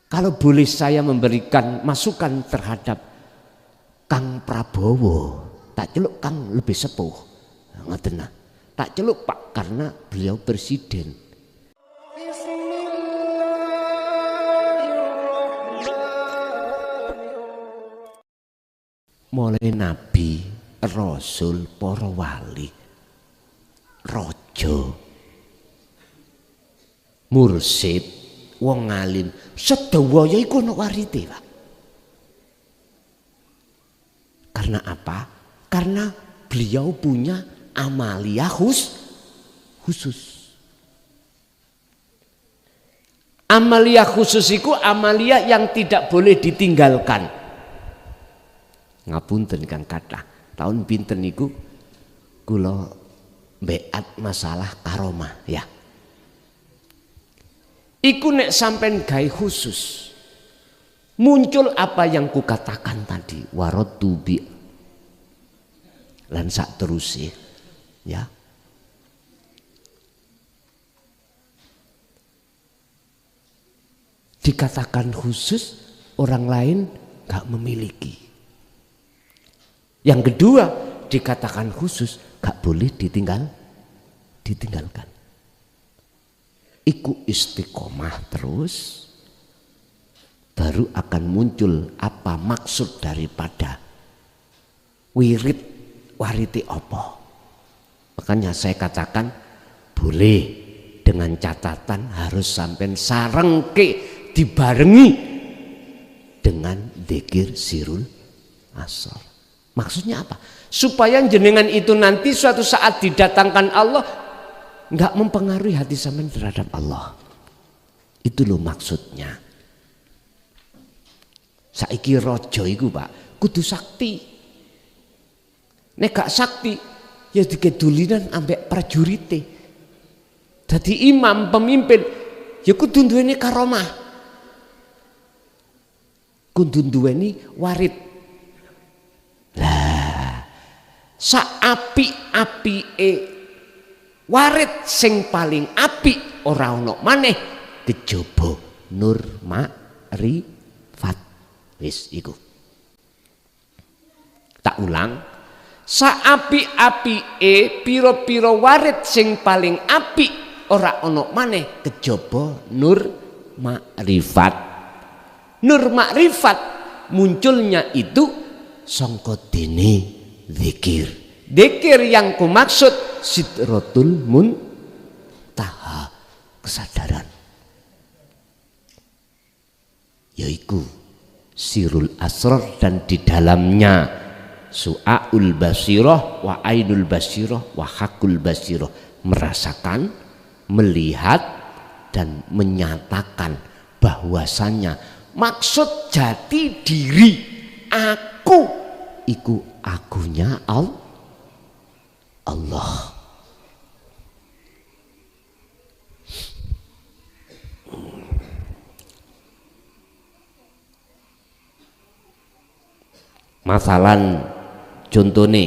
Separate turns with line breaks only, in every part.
Kalau boleh saya memberikan masukan terhadap Kang Prabowo, tak celuk Kang lebih sepuh, ngoten nah. Tak celuk Pak karena beliau presiden. Mulai nabi, rasul, para wali, raja, mursid, wong alim, sedaya iku ana warite, Pak. Karena apa? Karena beliau punya amalia khusus. Amalia khusus itu amalia yang tidak boleh ditinggalkan. Ngapunten Kang kathah. Tahun pinten niku kula beat masalah karomah ya. Iku nek sampean gawe khusus. Muncul apa yang kukatakan tadi, warotubi lan sak terus ya. Dikatakan khusus, orang lain gak memiliki. Yang kedua, dikatakan khusus, gak boleh ditinggalkan. Iku istiqomah terus, baru akan muncul apa maksud daripada wariti apa. Makanya saya katakan boleh dengan catatan harus sampai sarengke dibarengi dengan dzikir sirul asar. Maksudnya apa? Supaya jenengan itu nanti suatu saat didatangkan Allah nggak mempengaruhi hati sampean terhadap Allah. Itu loh maksudnya. Saiki raja iku Pak kudu sakti. Nek gak sakti ya dikedulinan ambek prajurite. Dadi imam pemimpin ya kudu duweni karomah. Kudu duweni warid. Lah saapi-apike warid sing paling apik ora ono maneh kejaba nur ma'rifat. Wis iku. Tak ulang. Saapi-apike pira-pira warid sing paling apik ora ana maneh kejaba nur makrifat. Nur makrifat munculnya itu sangka dene zikir. Zikir yang kumaksud sidratul muntaha, kesadaran. Yaiku sirul asrar dan di dalamnya su'aul basirah wa ainul basirah wa hakul basirah, merasakan, melihat dan menyatakan bahwasannya maksud jati diri aku iku akunya Allah. Masalan contone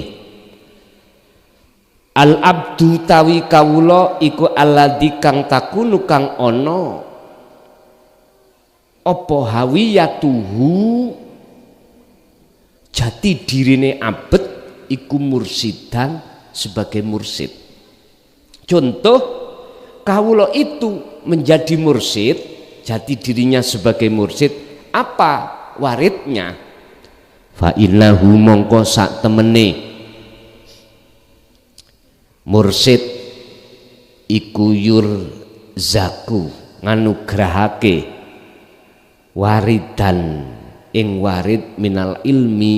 al abdu tawi kawula iku alladzi kang takunu kang ana apa hawiyatuhu jati dirine abet iku mursidan sebagai mursid. Contoh kawula itu menjadi mursid, jati dirinya sebagai mursid, apa waridnya? Fa innahu mongko sak temene mursid iku yurzaku nganugrahake waridan ing warid minal ilmi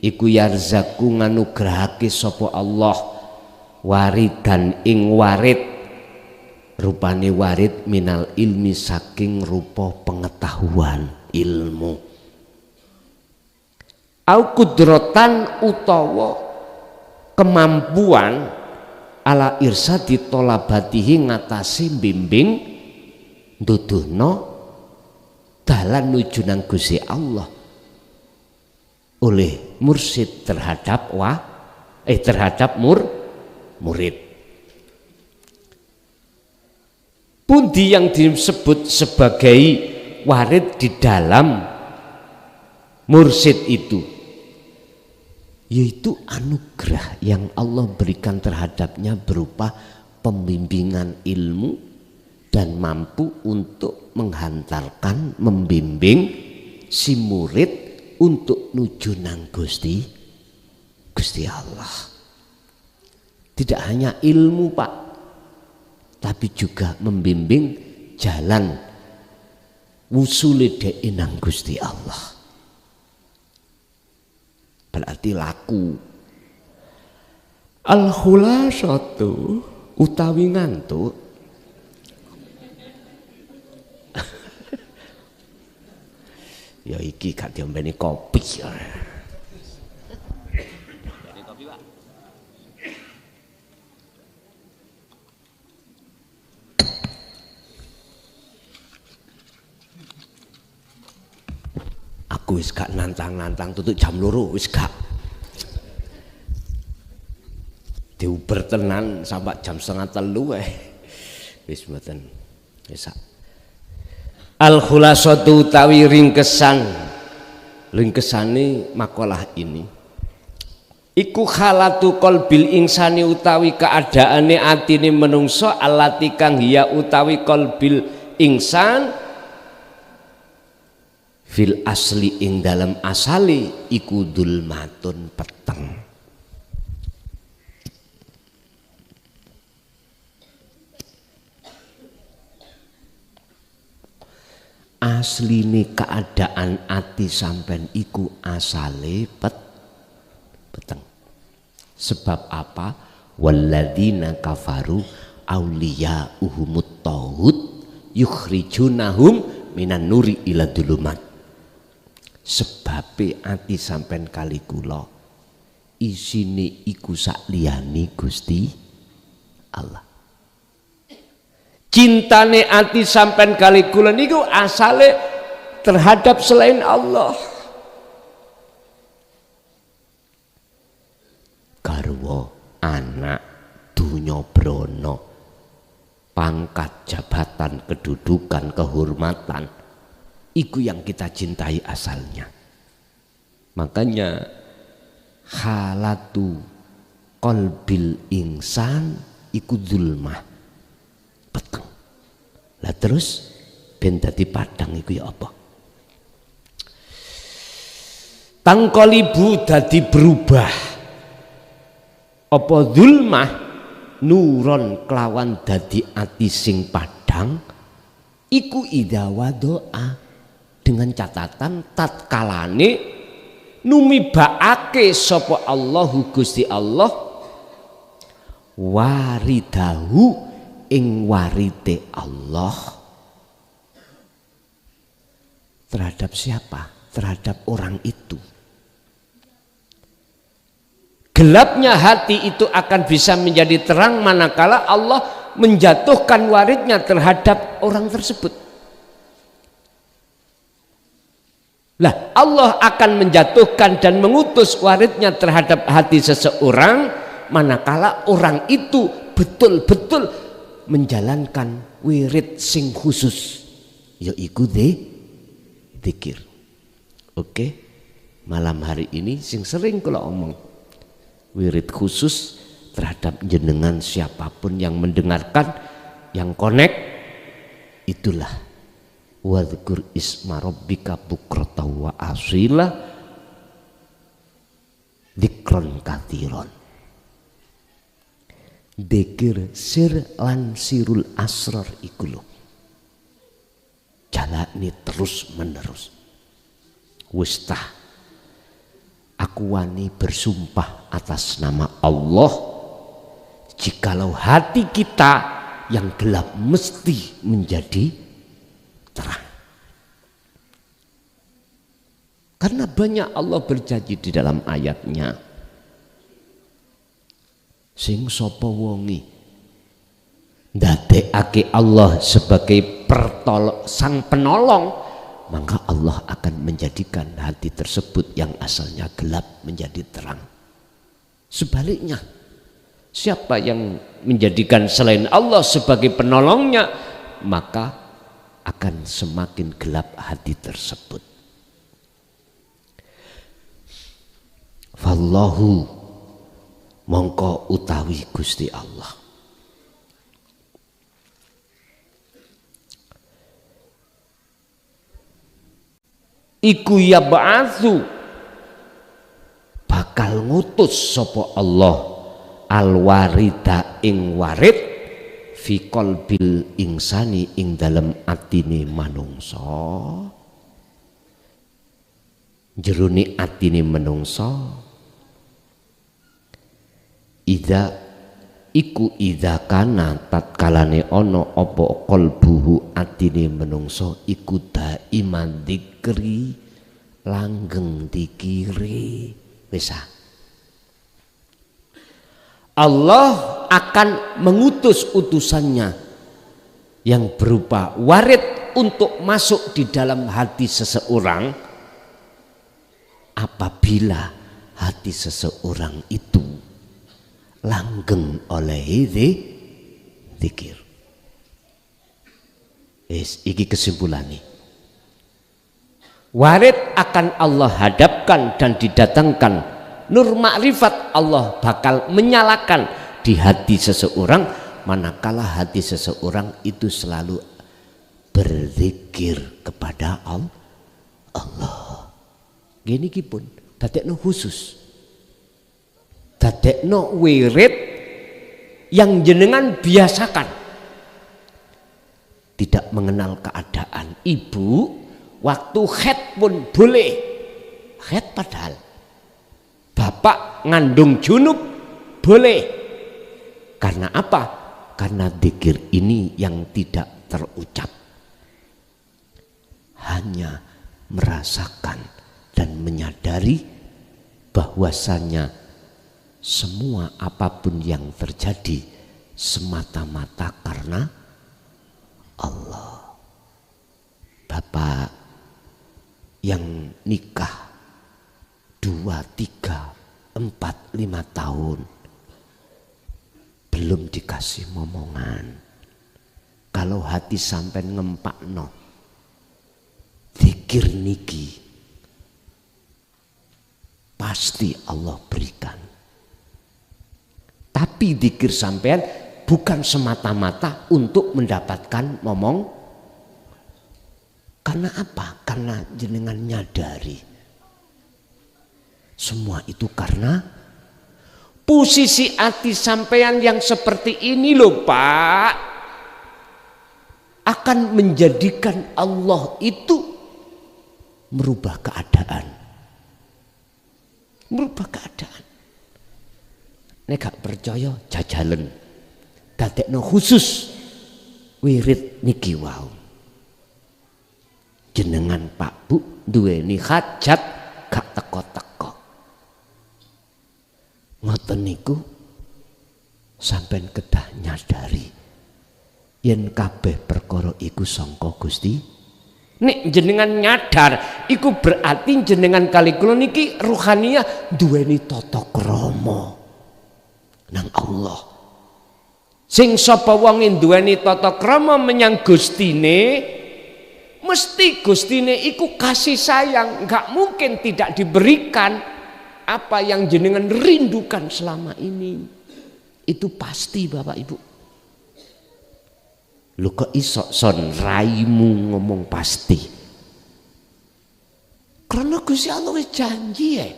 iku yarzaku nganugrahake sapa Allah waridan ing warid rupane warid minal ilmi saking rupa pengetahuan ilmu. Au kudrotan utawa kemampuan ala irsadi tolabatihi ngatasi bimbing duduhno dalan nuju nang Gusti Allah oleh mursid terhadap terhadap murid. Pundi yang disebut sebagai warid di dalam mursyid itu, yaitu anugerah yang Allah berikan terhadapnya berupa pembimbingan ilmu dan mampu untuk menghantarkan, membimbing si murid untuk nuju nang Gusti Allah. Tidak hanya ilmu Pak, tapi juga membimbing jalan wusule dhek nang Gusti Allah. Berarti laku. Al-khulasatu utawi ngantuk. Ya iki gak diombeni kopi ya. Kopi, Pak. Aku wis gak nantang-nantang tutuk jam 2 wis gak. Diuber tenan sampai jam 2:30 wis mboten. Wis Al-khulasatu utawi ringkesane makalah ini iku halatu qalbil insani utawi keadaane atine menungso allati kang hiya utawi qalbil insan fil asli ing dalam asali iku dulmatun peteng. Asline keadaan ati sampean iku asale peteng. Sebab apa? Walladzina kafaru auliya'uhumut taghut yukhrijunahum minan nuri ila dulumat. Sebabe ati sampean kali kula isine iku sak liyane Gusti Allah. Cintane ati sampean kali kula niku asale terhadap selain Allah. Garwa, anak, dunya brana, pangkat, jabatan, kedudukan, kehormatan, itu yang kita cintai asalnya. Makanya halatu qalbil insan iku zulmah, peteng. Lah terus ben dadi padang iku ya apa? Tangkolibu dadi berubah. Apa zulmah nuron kelawan dadi ati sing padang iku idawa doa, dengan catatan tatkalane numibaake sapa Allahu Gusti Allah waridahu ing warite Allah terhadap siapa? Terhadap orang itu. Gelapnya hati itu akan bisa menjadi terang manakala Allah menjatuhkan waridnya terhadap orang tersebut. Lah Allah akan menjatuhkan dan mengutus waridnya terhadap hati seseorang manakala orang itu betul-betul menjalankan wirid sing khusus, yaiku dzikir. Oke, malam hari ini sing sering kula omong, wirid khusus terhadap jenengan siapapun yang mendengarkan, yang connect, itulah wadhkur isma rabbika bukrata wa asila dzikron katsiron. Dzikir sir lan sirul asrar iku lho jalani terus menerus. Wis tah aku wani bersumpah atas nama Allah, jikalau hati kita yang gelap mesti menjadi terang. Karena banyak Allah berjanji di dalam ayatnya, sing sapa wongi ndadekake Allah sebagai sang penolong, maka Allah akan menjadikan hati tersebut yang asalnya gelap menjadi terang. Sebaliknya, siapa yang menjadikan selain Allah sebagai penolongnya, maka akan semakin gelap hati tersebut. Fallahu mongko utawi Gusti Allah iku yab'atsu bakal ngutus sapa Allah alwarida ing warid fi qalbil insani ing dalem atine manungsa, jerone atine manungsa. Ida kana tatkalane ana apa qalbuhu atine menungso iku daiman dzikri langgeng dikiri. Wis Allah akan mengutus utusannya yang berupa warid untuk masuk di dalam hati seseorang apabila hati seseorang itu langgeng oleh zikir. Iki kesimpulannya. Warid akan Allah hadapkan dan didatangkan, nur makrifat Allah bakal menyalakan di hati seseorang manakala hati seseorang itu selalu berzikir kepada Allah. Gini kipun dadekno khusus, dadekno wirid yang jenengan biasakan, tidak mengenal keadaan. Ibu waktu haid pun boleh haid, padahal bapak ngandung junub boleh. Karena apa? Karena dzikir ini yang tidak terucap, hanya merasakan dan menyadari bahwasanya semua apapun yang terjadi semata-mata karena Allah. Bapak yang nikah 2, 3, 4, 5 tahun belum dikasih momongan, kalau hati sampai ngempakno zikir niki pasti Allah berikan. Tapi zikir sampean bukan semata-mata untuk mendapatkan momong. Karena apa? Karena jenengan nyadari semua itu karena posisi hati sampean yang seperti ini loh Pak, akan menjadikan Allah itu merubah keadaan. Merubah keadaan. Nek gak percaya jajalen dadekno khusus wirid niki wau. Jenengan Pak Bu duweni hajat gak teko-teko, ngoten niku sampean kedah nyadari yen kabeh perkara iku sangka Gusti. Nek jenengan nyadar iku berarti jenengan kali kula niki ruhaniyah duweni tata krama nang Allah. Sing sapa wong duweni tata krama menyang Gustine, mesti Gustine iku kasih sayang, enggak mungkin tidak diberikan apa yang jenengan rindukan selama ini. Itu pasti Bapak Ibu. Lu kok iso son raimu ngomong pasti? Karena Gusti Allah wis janji ya.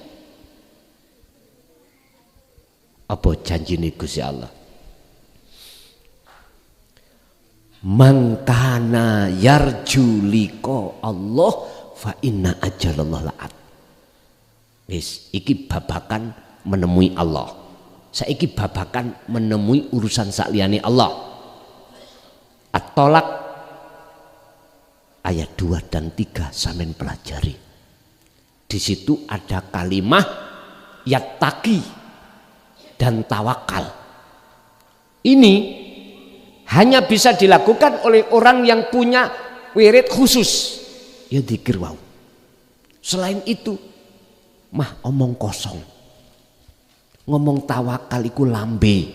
Apa janjine Gusti Allah? Mangkana yarju liqa Allah fa inna ajalallah la'at. Wis iki babakan menemui Allah. Saiki babakan menemui urusan sakliyane Allah. At-Tolak ayat 2 dan 3 sampean pelajari. Di situ ada kalimah yattaqi dan tawakal. Ini hanya bisa dilakukan oleh orang yang punya wirid khusus, ya dzikir wau. Selain itu mah omong kosong. Ngomong tawakal iku lambe.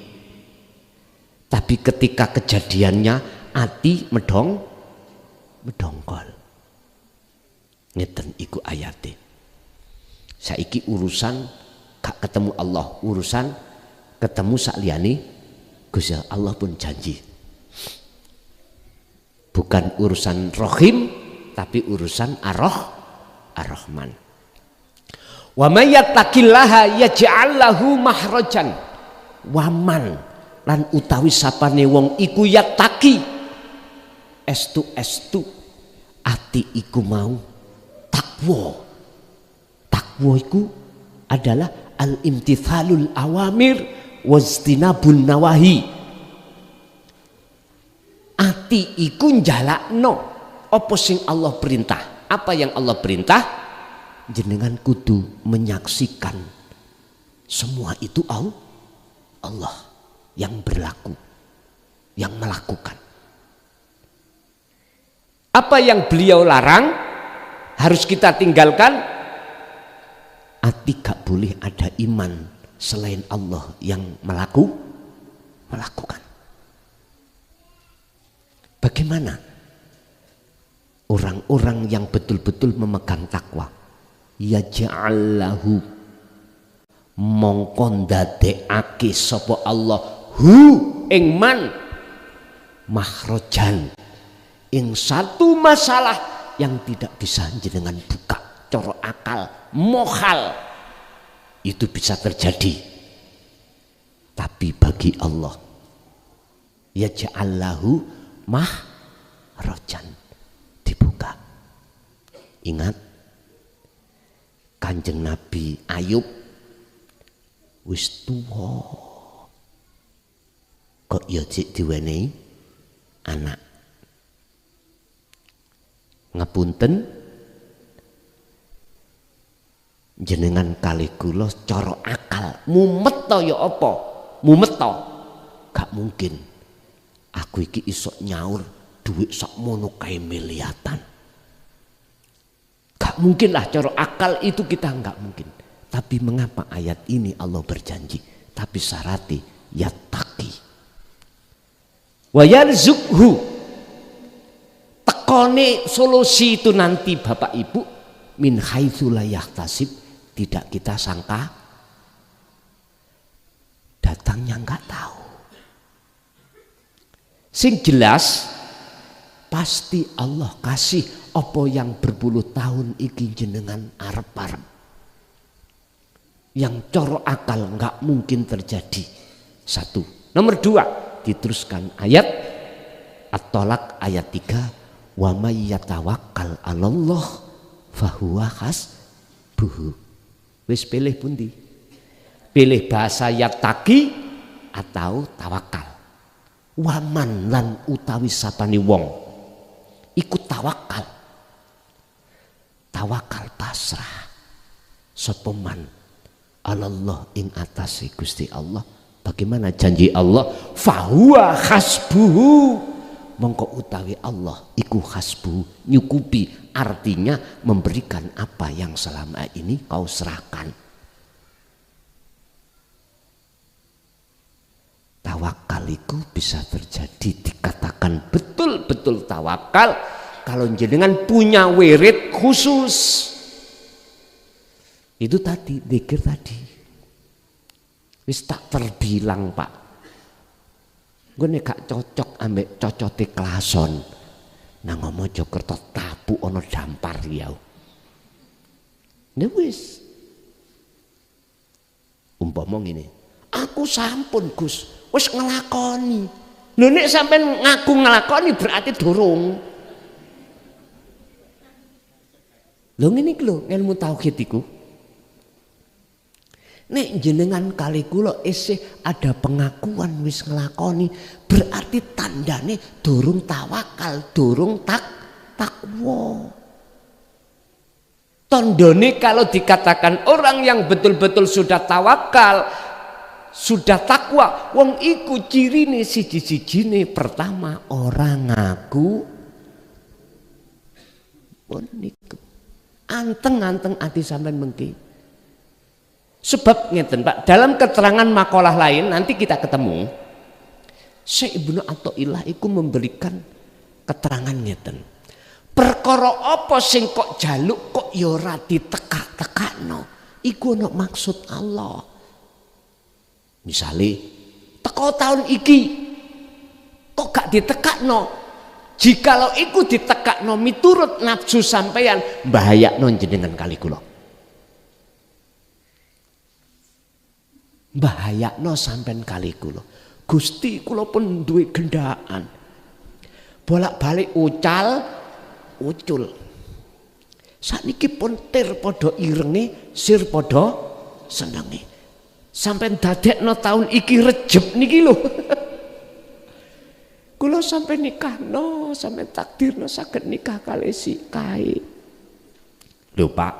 Tapi ketika kejadiannya ati medong medongkol. Ngeten iku ayate. Saiki urusan gak ketemu Allah, urusan ketemu sakliyane Gusti Allah pun janji. Bukan urusan Rahim tapi urusan Ar-Rahman. Wa may yattaqillaha yaj'al lahu mahrajan. Waman lan utawi sapane wong iku yattaqi estu ati iku mau takwa. Takwa iku adalah al-imtithalul awamir wajtinabun nawahi. Ati iku njalakno apa sing Allah perintah. Apa yang Allah perintah? Jenengan kudu menyaksikan semua itu Allah yang berlaku, yang melakukan. Apa yang beliau larang harus kita tinggalkan. Ati gak boleh ada iman selain Allah yang melakukan. Bagaimana orang-orang yang betul-betul memegang takwa? Ya ja'allahu mongko ndadekake sapa Allah ing man mahrojan ing satu masalah yang tidak bisa jenengan buka cara akal mohal itu bisa terjadi, tapi bagi Allah ya ja'allahu mahrojan dibuka. Ingat Kanjeng Nabi Ayub wis tuwa kok ya cik diwenehi anak. Ngapunten jenengan kalih kula cara akal mumet to ya apa? Mumet to? Gak mungkin aku iki iso nyaur duit sakmono kae miliatan. Gak mungkin lah, cara akal itu kita gak mungkin. Tapi mengapa ayat ini Allah berjanji? Tapi syaratnya yattaqi wa yarzuqhu. Tekone solusi itu nanti Bapak Ibu min haitsu la yahtasib, tidak kita sangka, datangnya gak tahu. Sing jelas pasti Allah kasih apa yang berpuluh tahun iki jenengan arep-arep, yang coro akal nggak mungkin terjadi. Satu. Nomor dua, diteruskan ayat At-Tolak ayat 3, wa may yatawakkal 'alallah fahuwa hasbuhu. Wis pilih pundi? Pilih bahasa yattaqi atau tawakal. Waman lan utawi sapane wong ikut tawakal. Tawakal pasrah sapa man Allah ing atase Gusti Allah. Bagaimana janji Allah? Fahuwa hasbuhu, mongko utawi Allah iku hasbuhu, nyukupi, artinya memberikan apa yang selama ini kau serahkan. Tawakal itu bisa terjadi, dikatakan betul-betul tawakal kalau jenengan punya wirid khusus. Itu tadi, dzikir tadi. Wis tak terbilang Pak. Gue nek gak cocok ambek cocote klason. Nang Mojokerto tabu ono dampar riau. Nek wis. Umpama ngene. Aku sampun Gus, wis ngelakoni. Lho nek sampean ngaku ngelakoni berarti durung. Lho ngene iki lho ilmu tauhid iku. Nek jenengan kali kula isih ada pengakuan wis ngelakoni, berarti tandane durung tawakal, durung takwa. Tandane kalau dikatakan orang yang betul-betul sudah tawakal, sudah takwa, wong iku cirine siji-sijine pertama orang ngaku niku anteng-anteng ati sampean mengki. Sebab ngeten Pak, dalam keterangan makalah lain nanti kita ketemu, Syekh Ibnu Athaillah itu memberikan keterangan ngeten. Perkara apa sing kok jaluk kok ya ora ditekak-tekakno. Iku ana maksud Allah. Misale teko tahun iki kok gak ditekakno. Jikalau iku ditekakno miturut nafsu sampeyan, bahayakno jenengan kali kula. Bahayakno sampean kali kula. Gusti kula pun duwe gendaan. Bolak-balik ucul. Sakniki pun tir padha irenge, sir padha senenge. Sampeyan dadekno taun iki Rejeb niki lho. Kula sampai nikahno, sampai takdirno saged nikah kali si kae. Lho Pak,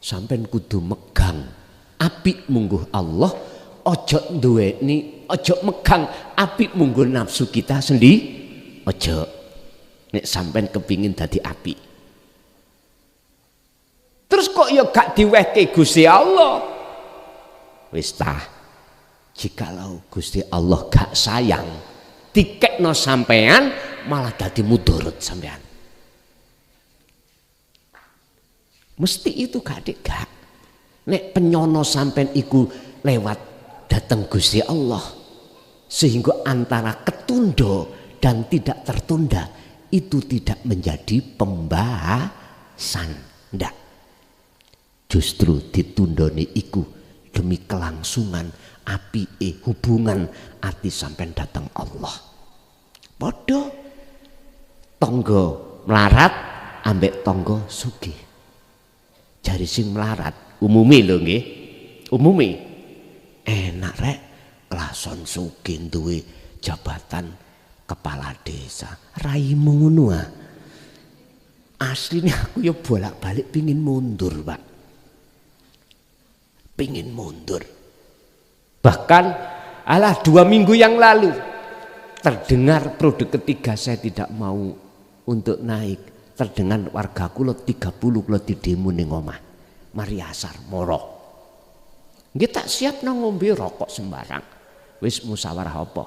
sampeyan kudu megang apik mungguh Allah, ojo duweni, ojo megang apik mungguh nafsu kita sendiri. Ojo. Nek sampeyan kepingin dadi apik. Terus kok ya gak diwehke Gusti Allah. Wis tah. Jikalau Gusti Allah gak sayang, tikekno sampean malah dadi mudorot sampean. Mesti itu gak. Nek penyono sampean iku lewat datang Gusti Allah, sehingga antara ketunda dan tidak tertunda itu tidak menjadi pembahasan. Ndak. Justru ditundone iku demi kelangsungan apike hubungan ati sampean datang Allah. Padha tangga melarat ambek tangga sugih. Jari sing melarat umume lho nggih. Umume enak rek klason sugih duwe jabatan kepala desa. Raimu ngono ah. Asline aku ya bolak-balik pingin mundur, Pak. Pingin mundur. Bahkan 2 minggu yang lalu terdengar produk ketiga saya tidak mau untuk naik. Terdengar warga kula 30 kula di demo ning omah. Mari asar moro. Nggih tak siap nang ngombe rokok sembarang. Wis musyawarah apa?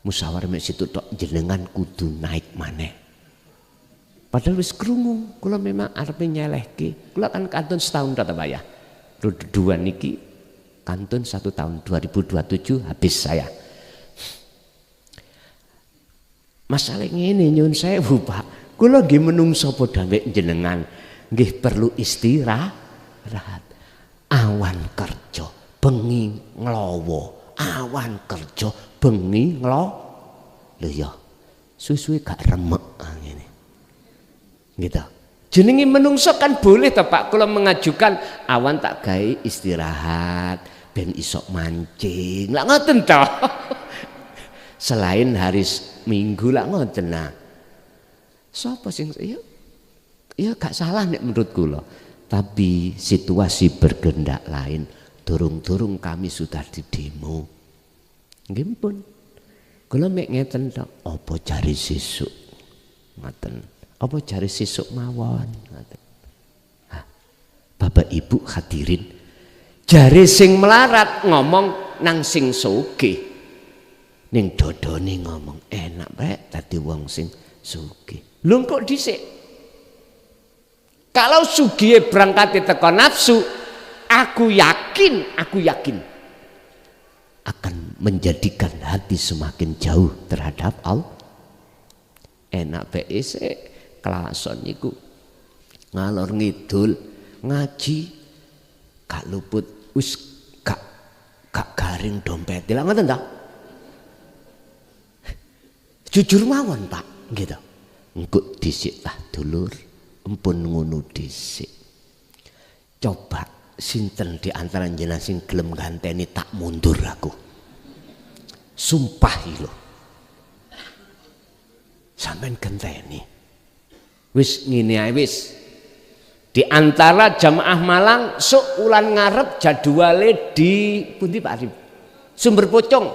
Musyawarah mek situ tok jenengan kudu naik maneh. Padahal wis krungu kula memang arepe nyelehke. Kula kan kantun setahun ta Pak ya. Dua niki kantun 1 tahun 2027 habis saya. Masalah ngene nyun sewu Pak. Kula nggih menungso padha mek jenengan nggih perlu istirahat. Awan kerja bengi nglowo. Awan kerja bengi nglowo. Lho ya. Suwe-suwe gak remek ngene. Gitu. Jenenge menungso kan boleh toh Pak kula mengajukan awan tak gawe istirahat ben iso mancing. Lah ngoten toh. Selain hari Minggu lah ngoten nah. Sapa sing ya gak salah nek menurut kula. Tapi situasi bergendak lain. Durung-durung kami sudah di demo. Nggih pun. Kula mek ngeten tok, apa jari sesuk. Ngoten. Apa jari sesuk mawon. Ngoten. Bapak Ibu hadirin. Jari sing melarat ngomong nang sing sugih. Ning dodone ngomong enak bae dadi wong sing sugih. Lho kok dhisik? Kalau sugih berangkat teko nafsu, aku yakin akan menjadikan hati semakin jauh terhadap Allah. Enak bae isik kelason niku ngalor ngidul ngaji gak luput wis gak garing dompet. Lah ngoten ta? Jujur mawon Pak, gitu. Engko dhisik lah dulur, empun ngono dhisik. Coba sinten di antara jenengan sing gelem ganteni tak mundur aku. Sumpah lho. Sampeyan genteni. Wis ngene ae wis. Di antara jamaah Malang sok ulan ngarep jadwale di pundi Pak Arif? Sumber Pocong.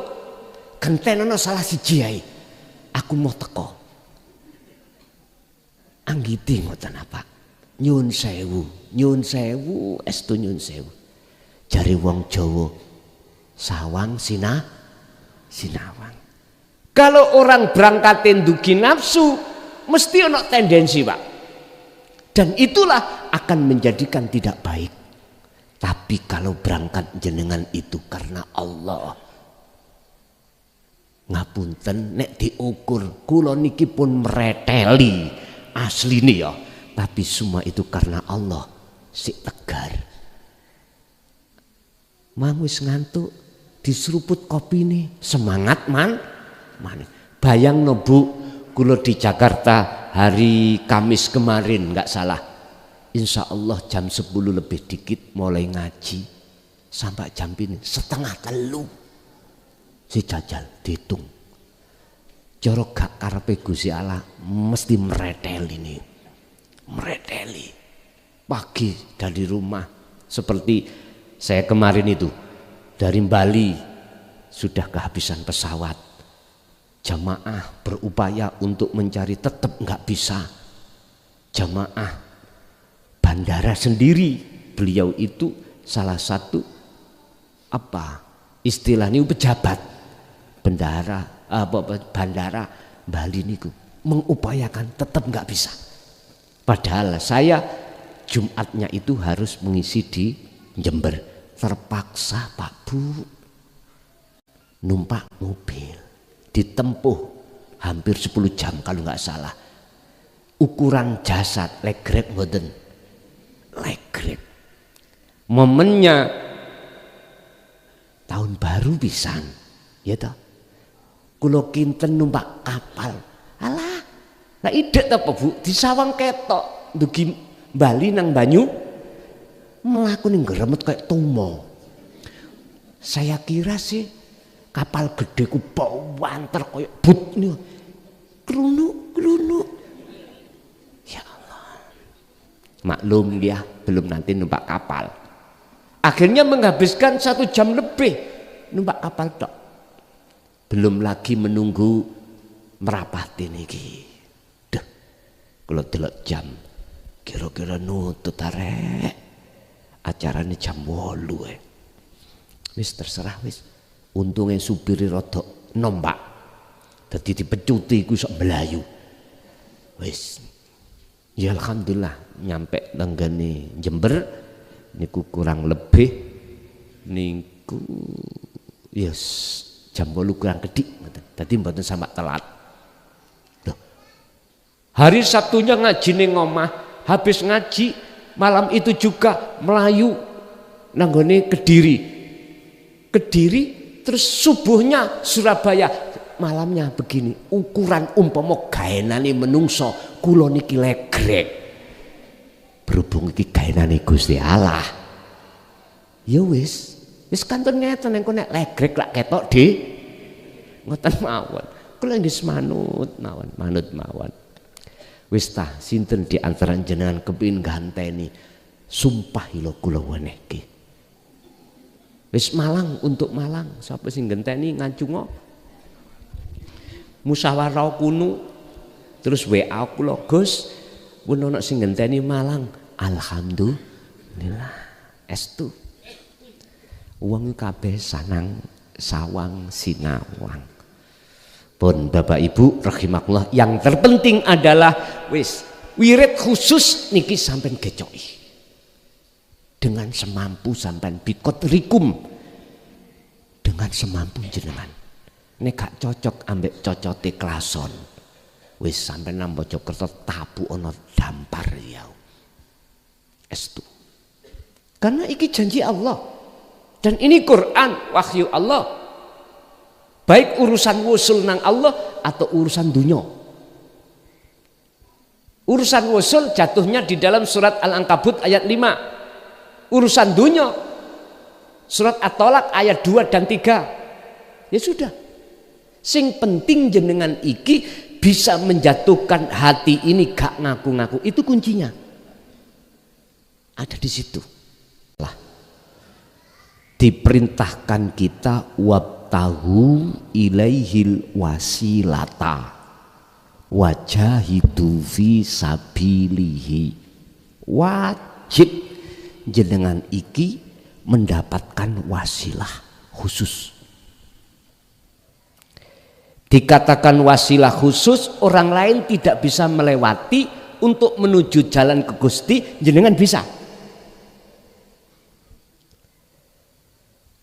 Gentenono salah siji ae. Aku mau teko. Anggiti ngoten apa? Nyun sewu, estu nyun sewu. Jare wong Jawa, sawang sinawang. Kalau orang berangkat ndugi nafsu, mesti ono tendensi Pak. Dan itulah akan menjadikan tidak baik. Tapi kalau berangkat jenengan itu karena Allah, ngapunten nek diukur kula niki pun mereteli asli nih ya, tapi semua itu karena Allah si tegar. Mang wis ngantuk diseruput kopi nih semangat man. Bayang no Bu, kula di Jakarta hari Kamis kemarin nggak salah, insya Allah jam 10 lebih dikit mulai ngaji sampai jam ini 2:30 si jajal dihitung. Jorok gak karepe Gusti Allah mesti mereteli nih, mereteli pagi dari rumah. Seperti saya kemarin itu dari Bali sudah kehabisan pesawat, jamaah berupaya untuk mencari tetap nggak bisa. Jamaah bandara sendiri, beliau itu salah satu apa istilahnya pejabat bandara Bali niku mengupayakan tetap nggak bisa. Padahal saya Jumatnya itu harus mengisi di Jember, terpaksa Pak Bu numpak mobil ditempuh hampir 10 jam kalau nggak salah. Ukuran jasad legrek mboten, legrek. Momennya tahun baru pisan, ya toh. Kulo kinten numpak kapal. Alah, lah idet apa Bu? Di sawang ketok dugi Bali nang banyu melaku ning gremet kayak tumo. Saya kira sih kapal gede ku banter kayak but nih. Krunuk. Ya Allah. Maklum dia belum nanti numpak kapal. Akhirnya menghabiskan 1 jam lebih numpak kapal tok. Belum lagi menunggu merapati niki. Duh, kalau delok jam kira-kira nutut arek. Acaranya jam 8 wis terserah wis. Untungnya supiri rodok nombak. Dadi dipecuti iku sok melayu. Wis. Ya alhamdulillah nyampe lenggane Jember niku kurang lebih niku yes jam 8 kurang kedik. Dadi mboten sampai telat. Loh. Hari Sabtunya ngaji ning omah, habis ngaji malam itu juga melayu nanggone Kediri terus subuhnya Surabaya, malamnya begini. Ukuran umpama gaenane menungso kula niki legrek, berhubung iki gaenane Gusti Allah ya wis kantun ngeten engko nek legrek lak ketok de ngoten mawon. Kula nggih manut mawon. Wis tah sinten di antara jenengan kepengin ganteni sumpah lho kula wenehke. Wis Malang untuk Malang, sapa sing genteni ngacungo musyawarah kuno terus WA kula Gus pun ana sing genteni Malang. Alhamdulillah estu wong kabeh sanang sawang sinawang. Pun Bapak Ibu rahimakumullah, yang terpenting adalah wis wirid khusus niki sampean gecoki dengan semampu sampean bikot rikum dengan semampu jenengan. Nek gak cocok ambek cocote klason wis sampean nang Mojokerto tabu ana dampar ya estu. Karena iki janji Allah dan ini Quran wahyu Allah. Baik urusan wusul nang Allah atau urusan dunia. Urusan wusul jatuhnya di dalam surat Al-Ankabut ayat 5. Urusan dunia surat At-Tolak ayat 2 dan 3. Ya sudah. Sing penting jenengan iki bisa menjatuhkan hati ini gak ngaku-ngaku. Itu kuncinya. Ada di situ. Lah. Diperintahkan kita tahu ilaihil wasilata wajahidu fi sabilihi. Wajib jenengan iki mendapatkan wasilah khusus. Dikatakan wasilah khusus, orang lain tidak bisa melewati untuk menuju jalan ke Gusti, jenengan bisa.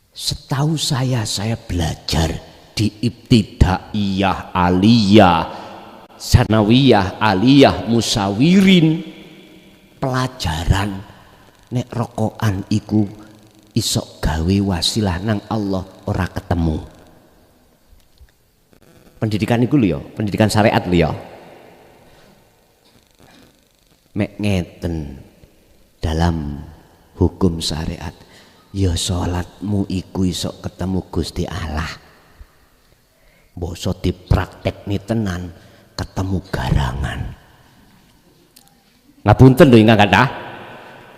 Setahu saya belajar di ibtidaiyah, aliyah, sanawiyah, aliyah, musawirin, pelajaran nek rokokan iku isok gawe wasilah nang Allah ora ketemu. Pendidikan iku lho ya, pendidikan syariat lho ya. Mek ngeten dalam hukum syariat, ya salatmu iku iso ketemu Gusti Allah. Boso dipraktekne tenan ketemu garangan. Ngapunten lho ingkang kathah.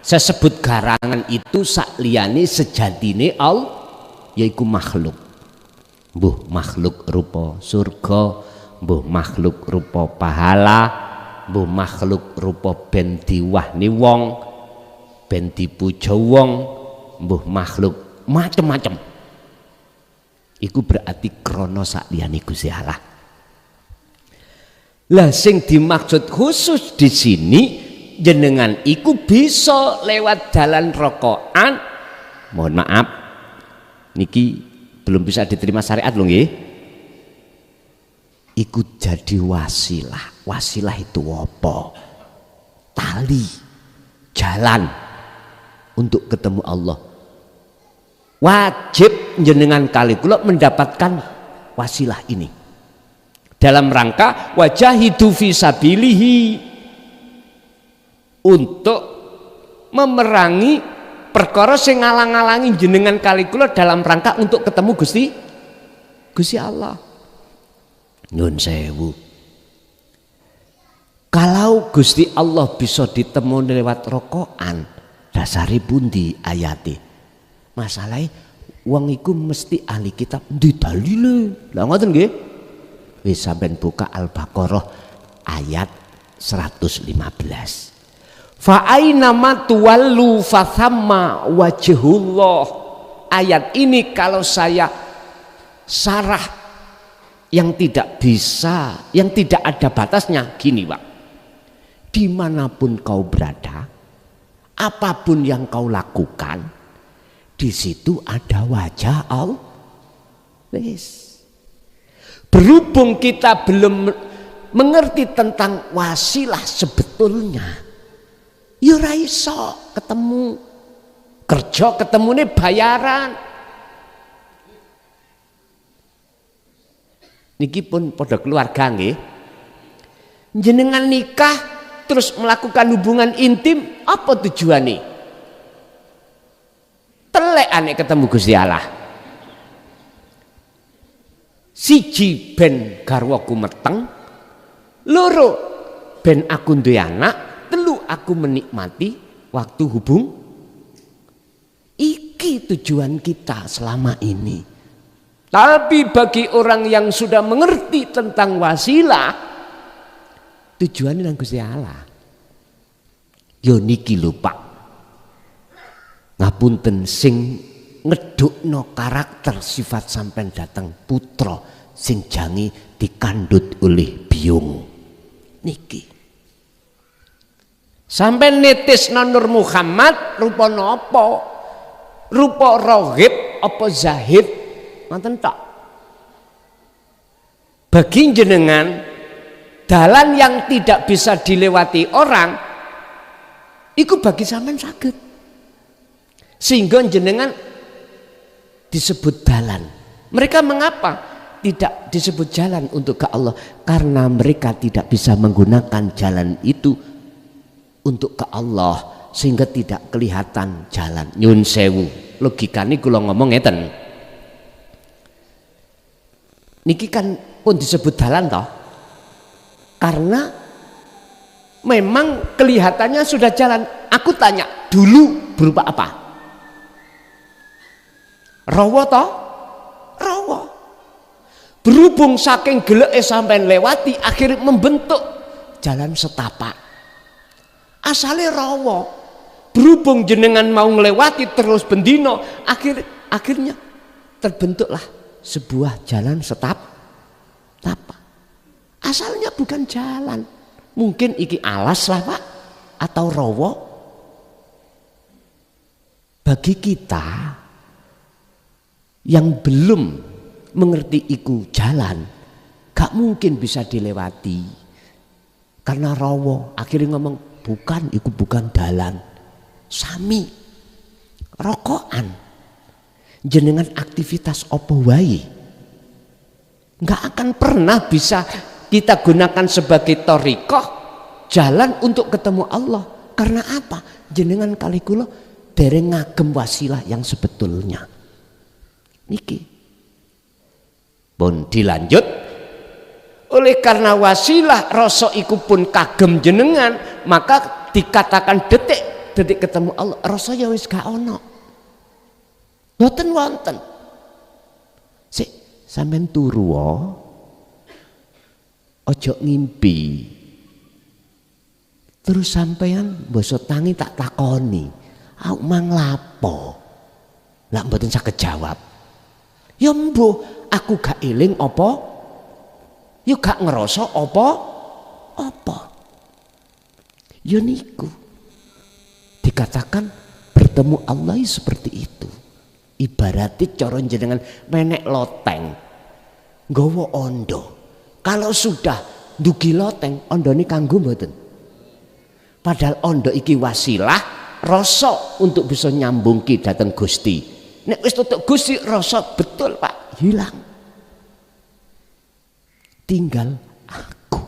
Saya sebut garangan itu sakliyane sejatine Allah yaiku makhluk. Mbuh makhluk rupa surga, mbuh makhluk rupa pahala, mbuh makhluk rupa ben diwahni wong, ben dipuja wong, mbuh makhluk macem-macem. Iku berarti krana sakliyane Gusti Allah. Lah sing dimaksud khusus di sini jenengan iku bisa lewat dalan rokokan. Mohon maaf niki belum bisa diterima syariat lho nggih. Iku jadi wasilah. Wasilah itu apa? Tali, jalan untuk ketemu Allah. Wajib jenengan kali kula mendapatkan wasilah ini dalam rangka wajahidu fisabilihi, untuk memerangi perkara sing ngalang-alangi jenengan kali kula dalam rangka untuk ketemu Gusti Allah. Nyun sewu. Kalau Gusti Allah bisa ditemu lewat rokokan, dasari pundi ayate? Masalahe wong iku mesti ahli kitab ndi dalile. Lah ngoten nggih. Wis sampean buka Al-Baqarah ayat 115. Fa aina ma tuwallu fa thamma wajhullah. Ayat ini kalau saya sarah yang tidak bisa, yang tidak ada batasnya gini Pak. Dimanapun kau berada, apapun yang kau lakukan, di situ ada wajah Allah. Berhubung kita belum mengerti tentang wasilah sebetulnya, ya ora iso ketemu. Kerja ketemune bayaran. Niki pun pada keluarga nggih. Jenengan nikah terus melakukan hubungan intim, apa tujuannya? Telekane ketemu Gusti Allah. Siji ben garwaku meteng, loro ben aku duwe anak, telu aku menikmati waktu hubung. Iki tujuan kita selama ini. Tapi bagi orang yang sudah mengerti tentang wasilah, tujuannya nang Gusti Allah. Yo niki lho Pak. Ngapunten sing ngedukno karakter sifat sampean datang putra sing jangi dikandut oleh biung. Niki. Sampean nitis Nur Muhammad rupa napa? Rupa rohib apa zahid? Ngoten tok. Bagi jenengan dalan yang tidak bisa dilewati orang iku bagi sampean saged. Sehingga jenengan disebut dalan. Mereka mengapa tidak disebut jalan untuk ke Allah? Karena mereka tidak bisa menggunakan jalan itu untuk ke Allah, sehingga tidak kelihatan jalan. Nyun sewu, logikane kula ngomong ngeten. Niki kan pun disebut dalan toh, karena memang kelihatannya sudah jalan. Aku tanya dulu berupa apa? Rawa toh? Rawa. Berhubung saking geleke sampean lewati, akhirnya membentuk jalan setapak. Asale rawa. Berhubung jenengan mau ngelewati terus bendino, akhirnya terbentuklah sebuah jalan Apa? Asalnya bukan jalan. Mungkin iki alas lah Pak, atau rowo. Bagi kita yang belum mengerti iku jalan, gak mungkin bisa dilewati. Karena rowo, akhirnya ngomong bukan, iku bukan jalan. Sami, rokokan, jenengan aktivitas opo wae, gak akan pernah bisa kita gunakan sebagai thariqah, jalan untuk ketemu Allah. Karena apa? Jenengan kali kula dereng ngagem wasilah yang sebetulnya. Niki pun dilanjut, oleh karena wasilah rasa iku pun kagem jenengan, maka dikatakan detik ketemu Allah rasa ya wis gak ono, mboten wonten. Sik sampean turu ojo ngimpi terus sampean basa tangi tak takoni aku mang lapo, lak mboten saged jawab. Ya mbuh aku gak eling apa, ya gak ngerasa apa. Ya niku dikatakan bertemu Allah seperti itu. Ibarati cara jenengan menek loteng nggawa ondo. Kalau sudah ndugi loteng, ondone kanggo mboten? Padahal ondo iki wasilah rasa untuk bisa nyambungki dateng Gusti. Nek wis tutuk Gusti rasa betul Pak hilang. Tinggal aku.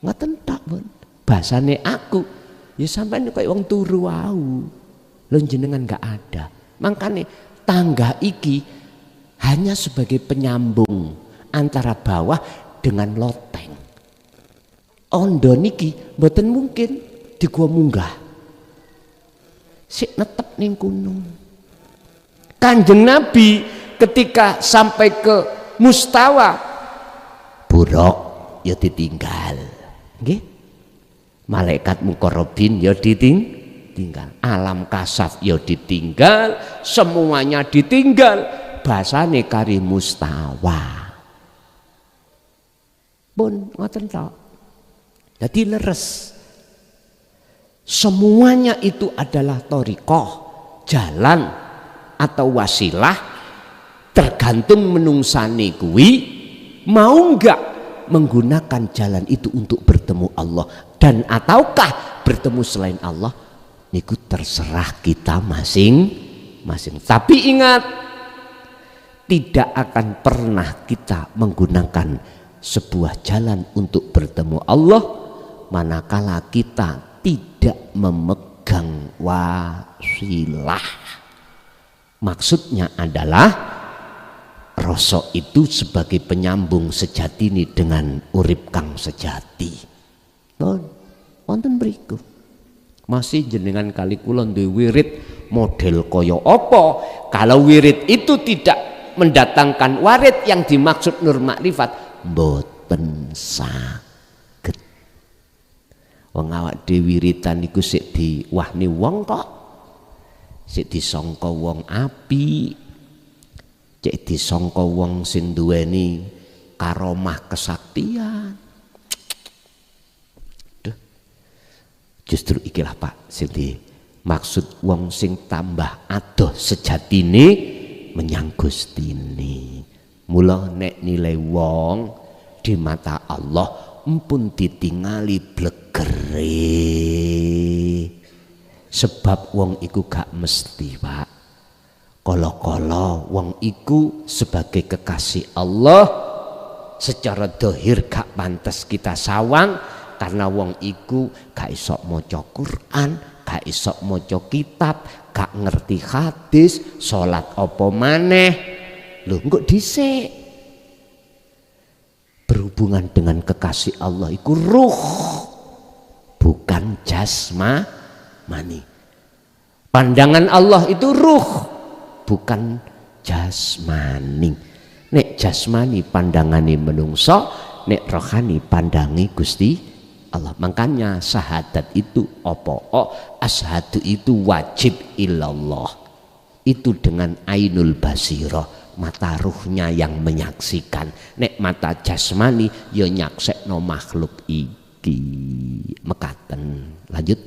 Ngoten tak pun. Bahasane aku ya sampean kaya wong turu wau. Lho jenengan gak ada. Makanya tangga iki hanya sebagai penyambung antara bawah dengan loteng. Ondo niki mboten mungkin di gua munggah. Sik netep ning gunung. Kanjeng Nabi ketika sampai ke Mustawa, buruk ya ditinggal. Nggih. Malaikat muqarrabin ya ditinggal. Alam kasaf ya ditinggal, semuanya ditinggal. Bahasane kari Mustawa. Pun ngoten tok. Jadi leres. Semuanya itu adalah thariqah, jalan atau wasilah, tergantung menungsane kuwi mau enggak menggunakan jalan itu untuk bertemu Allah dan ataukah bertemu selain Allah, niku terserah kita masing-masing. Tapi ingat, tidak akan pernah kita menggunakan sebuah jalan untuk bertemu Allah manakala kita tidak memegang wasilah. Maksudnya adalah rasa itu sebagai penyambung sejatine dengan urip kang sejati. Wonten mriku masih jenengan kali kula duwe wirid model kaya apa? Kalau wirid itu tidak mendatangkan warid yang dimaksud nur makrifat, mboten saged. Wong awak dhewe wiritan iku sik diwahni wong kok. Sik disangka wong apik, cek disangka wong sing duweni karomah kesaktian. Duh. Justru ikilah Pak sing dimaksud wong sing tambah adoh sejatine menyang Gustine. Mula nek nilai wong di mata Allah empun ditingali blegere. Sebab wong iku gak mesti Pak. Kala-kala wong iku sebagai kekasih Allah secara dohir gak pantas kita sawang, karena wong iku gak iso maca Quran, gak iso maca kitab, gak ngerti hadis, salat apa maneh. Lho kok dhisik berhubungan dengan kekasih Allah iku ruh, bukan jasmani. Pandangan Allah itu ruh, bukan jasmani. Nek jasmani pandangane menungso, nek rohani pandangi Gusti Allah. Makanya syahadat itu apa? Asyhadu itu wajib illallah. Itu dengan ainul basirah, mata ruhnya yang menyaksikan. Nek mata jasmani ya nyaksekno makhluk iki. Mekaten. Lanjut.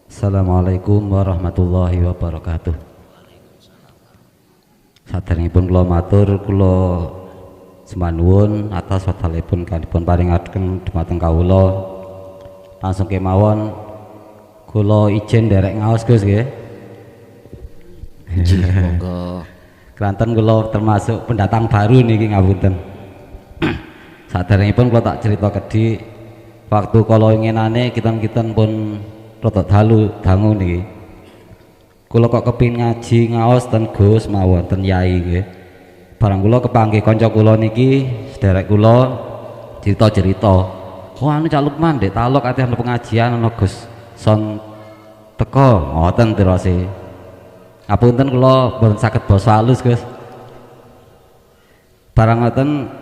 Assalamualaikum warahmatullahi wabarakatuh. Saderengipun kula matur kula semanuwun atas wedalipun kanipun paringaken dhumateng kawula. Langsung kemawon kula izin nderek ngaos Gus nggih.
Nggih, monggo.
Kelanten kula termasuk pendatang baru niki ngapunten. Saderengipun kula tak cerita kedhi waktu kala ngenane kiten-kiten pun rada dangu niki. Kula kok kepin ngaji ngaos ten Gus mawon ten Yai nggih. Barang kula kepanggih kanca kula niki, sederek kula cerita-cerita. Oh anu Cak Lukman Dek Talok ati ana pengajian ana Gus son teko ngoten terose. Ngapunten kula mboten saged basa halus Gus. Barang ngoten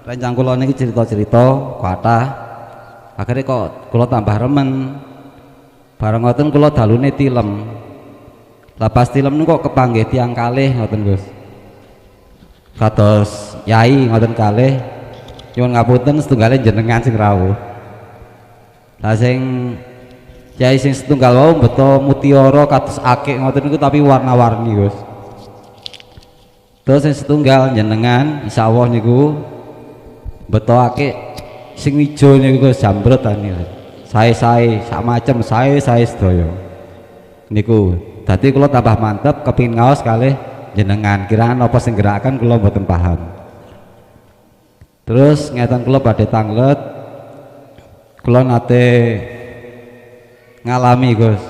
rencang kula niki cerita-cerita kathah. Akhirnya kok kula tambah remen. Barang ngoten kula dalune tilem. Lah pas tilem niku kok kepanggih tiyang kalih ngoten Gus. Kados Yai ngoten kalih. Nyuwun ngapunten setunggal jenengan sing rawuh. Lah sing Yai sing setunggal wau beto mutiara kados akik ngoten niku tapi warna-warni Gus. Terus sing setunggal jenengan insyaallah niku beto akik sing ijo niku Gus jambrut tani. Sae-sae sak macem sae-sae sedaya. Niku dadi kula tambah mantep kepengin ngaos kalih jenengan. Kiraan apa sing gerakan kula mboten paham. Terus ngeten kula badhe tanglet kula nate ngalami Gus.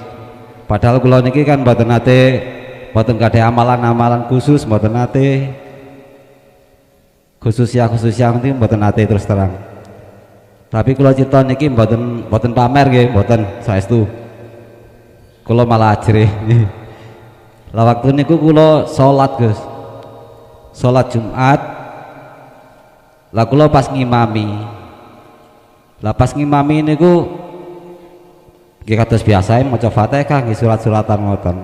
Padahal kula niki kan mboten nate mboten gadhe amalan-amalan khusus mboten nate khusus ya niki mboten nate terus terang. Tapi kula cita niki mboten pamer nggih, mboten saestu. Kula malah ajrih. Lah waktu niku kula salat Gus. Salat Jumat. Lah kula pas ngimami. Lah pas ngimami niku nggih kados biasae maca Fatihah nggih surat-suratan ngoten.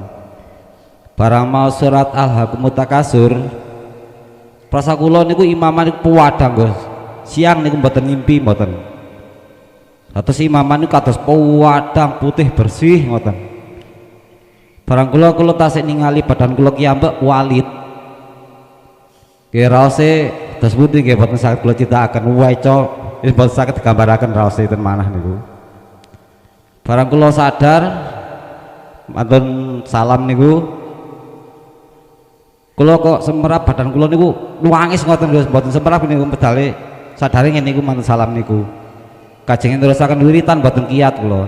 Barang mau surat Al-Hakumut Takasur. Prasa kula niku imaman niku puwadang Gus. Siang niku mboten ngimpi mboten. Atus imaman niku kados puwadang putih bersih ngoten. Barang kula tasik ningali badan kula kiambek walit. Nggih raose dos pundi nggih boten saged kula critakaken weco, wis boten saged digambaraken raose ten manah niku. Barang kula sadar mantun salam niku kula kok semerap badan kula niku nuwangis ngoten Gus, boten semerap niku medale sadare ngene niku mantun salam niku. Kajenge terusaken wiritan boten kiyat kula.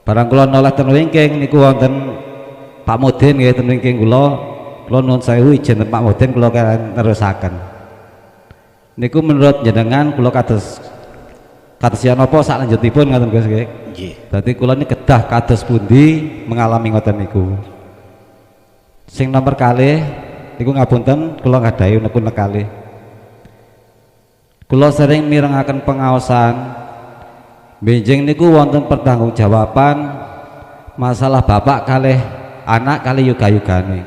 Barang kula noleh ten wingking niku wonten Pak Mudin nggih ten wingking kula. Kula nuwun sewu ijin ten Pak Mudin kula nerusaken. Niku menurut jenengan kula kados yen napa salanjutipun ngoten Gus nggih. Nggih. Dadi kula niki kedah kados pundi mengalami ngoten niku. Sing nomor kalih niku ngapunten kula nggadahi nekun kalih. Kula sering mirengaken pengaosan benjing niku wonten pertanggungjawaban masalah bapak kalih anak kalih yoga-yogane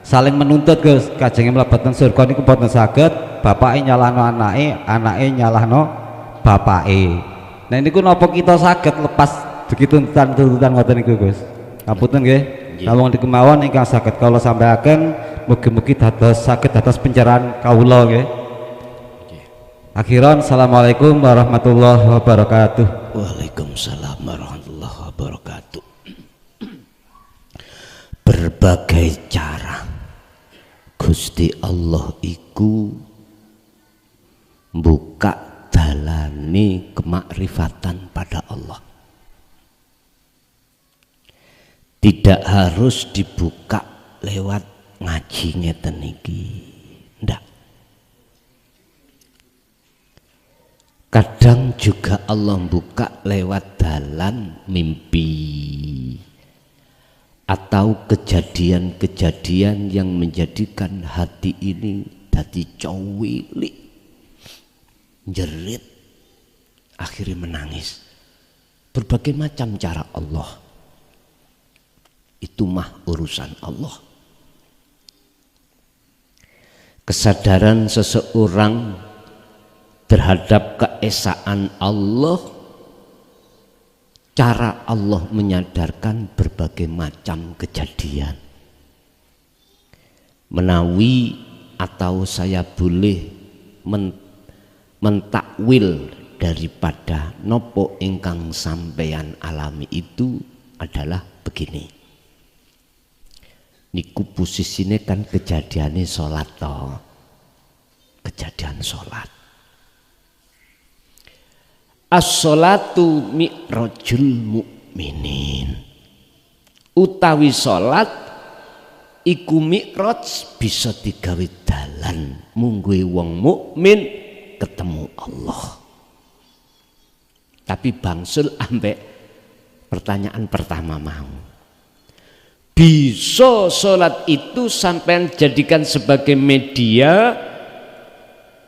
saling menuntut Gus. Kajenge mlebet teng surga niku boten saged bapake nyalahno anake, anake nyalahno bapake. Nah niku napa kita saged lepas begitu tuntutan ngoten niku Gus. Ngapunten nggih. Namung dikemawon ingkang saged kula sampaiaken mugi-mugi saged dados pencerahan kawula nggih. Akhiran, assalamualaikum warahmatullahi wabarakatuh.
Waalaikumsalam warahmatullahi wabarakatuh. Berbagai cara Gusti Allah iku buka dalane kemakrifatan pada Allah. Tidak harus dibuka lewat ngaji ngeten iki. Ndak. Kadang juga Allah buka lewat dalan mimpi atau kejadian-kejadian yang menjadikan hati ini dadi cowilik, jerit, akhirnya menangis. Berbagai macam cara Allah. Itu mah urusan Allah. Kesadaran seseorang terhadap keesaan Allah, cara Allah menyadarkan berbagai macam kejadian. Menawi atau saya boleh mentakwil daripada nopo ingkang sampeyan alami itu adalah begini. Niku posisine kan kejadiane salat toh. Kejadian salat. As-sholatu mi'rajul mukminin. Utawi salat iku mi'raj bisa digawe dalan mungguhe wong mukmin ketemu Allah. Tapi bangsul ambek pertanyaan pertama mau. Bisa sholat itu sampai jadikan sebagai media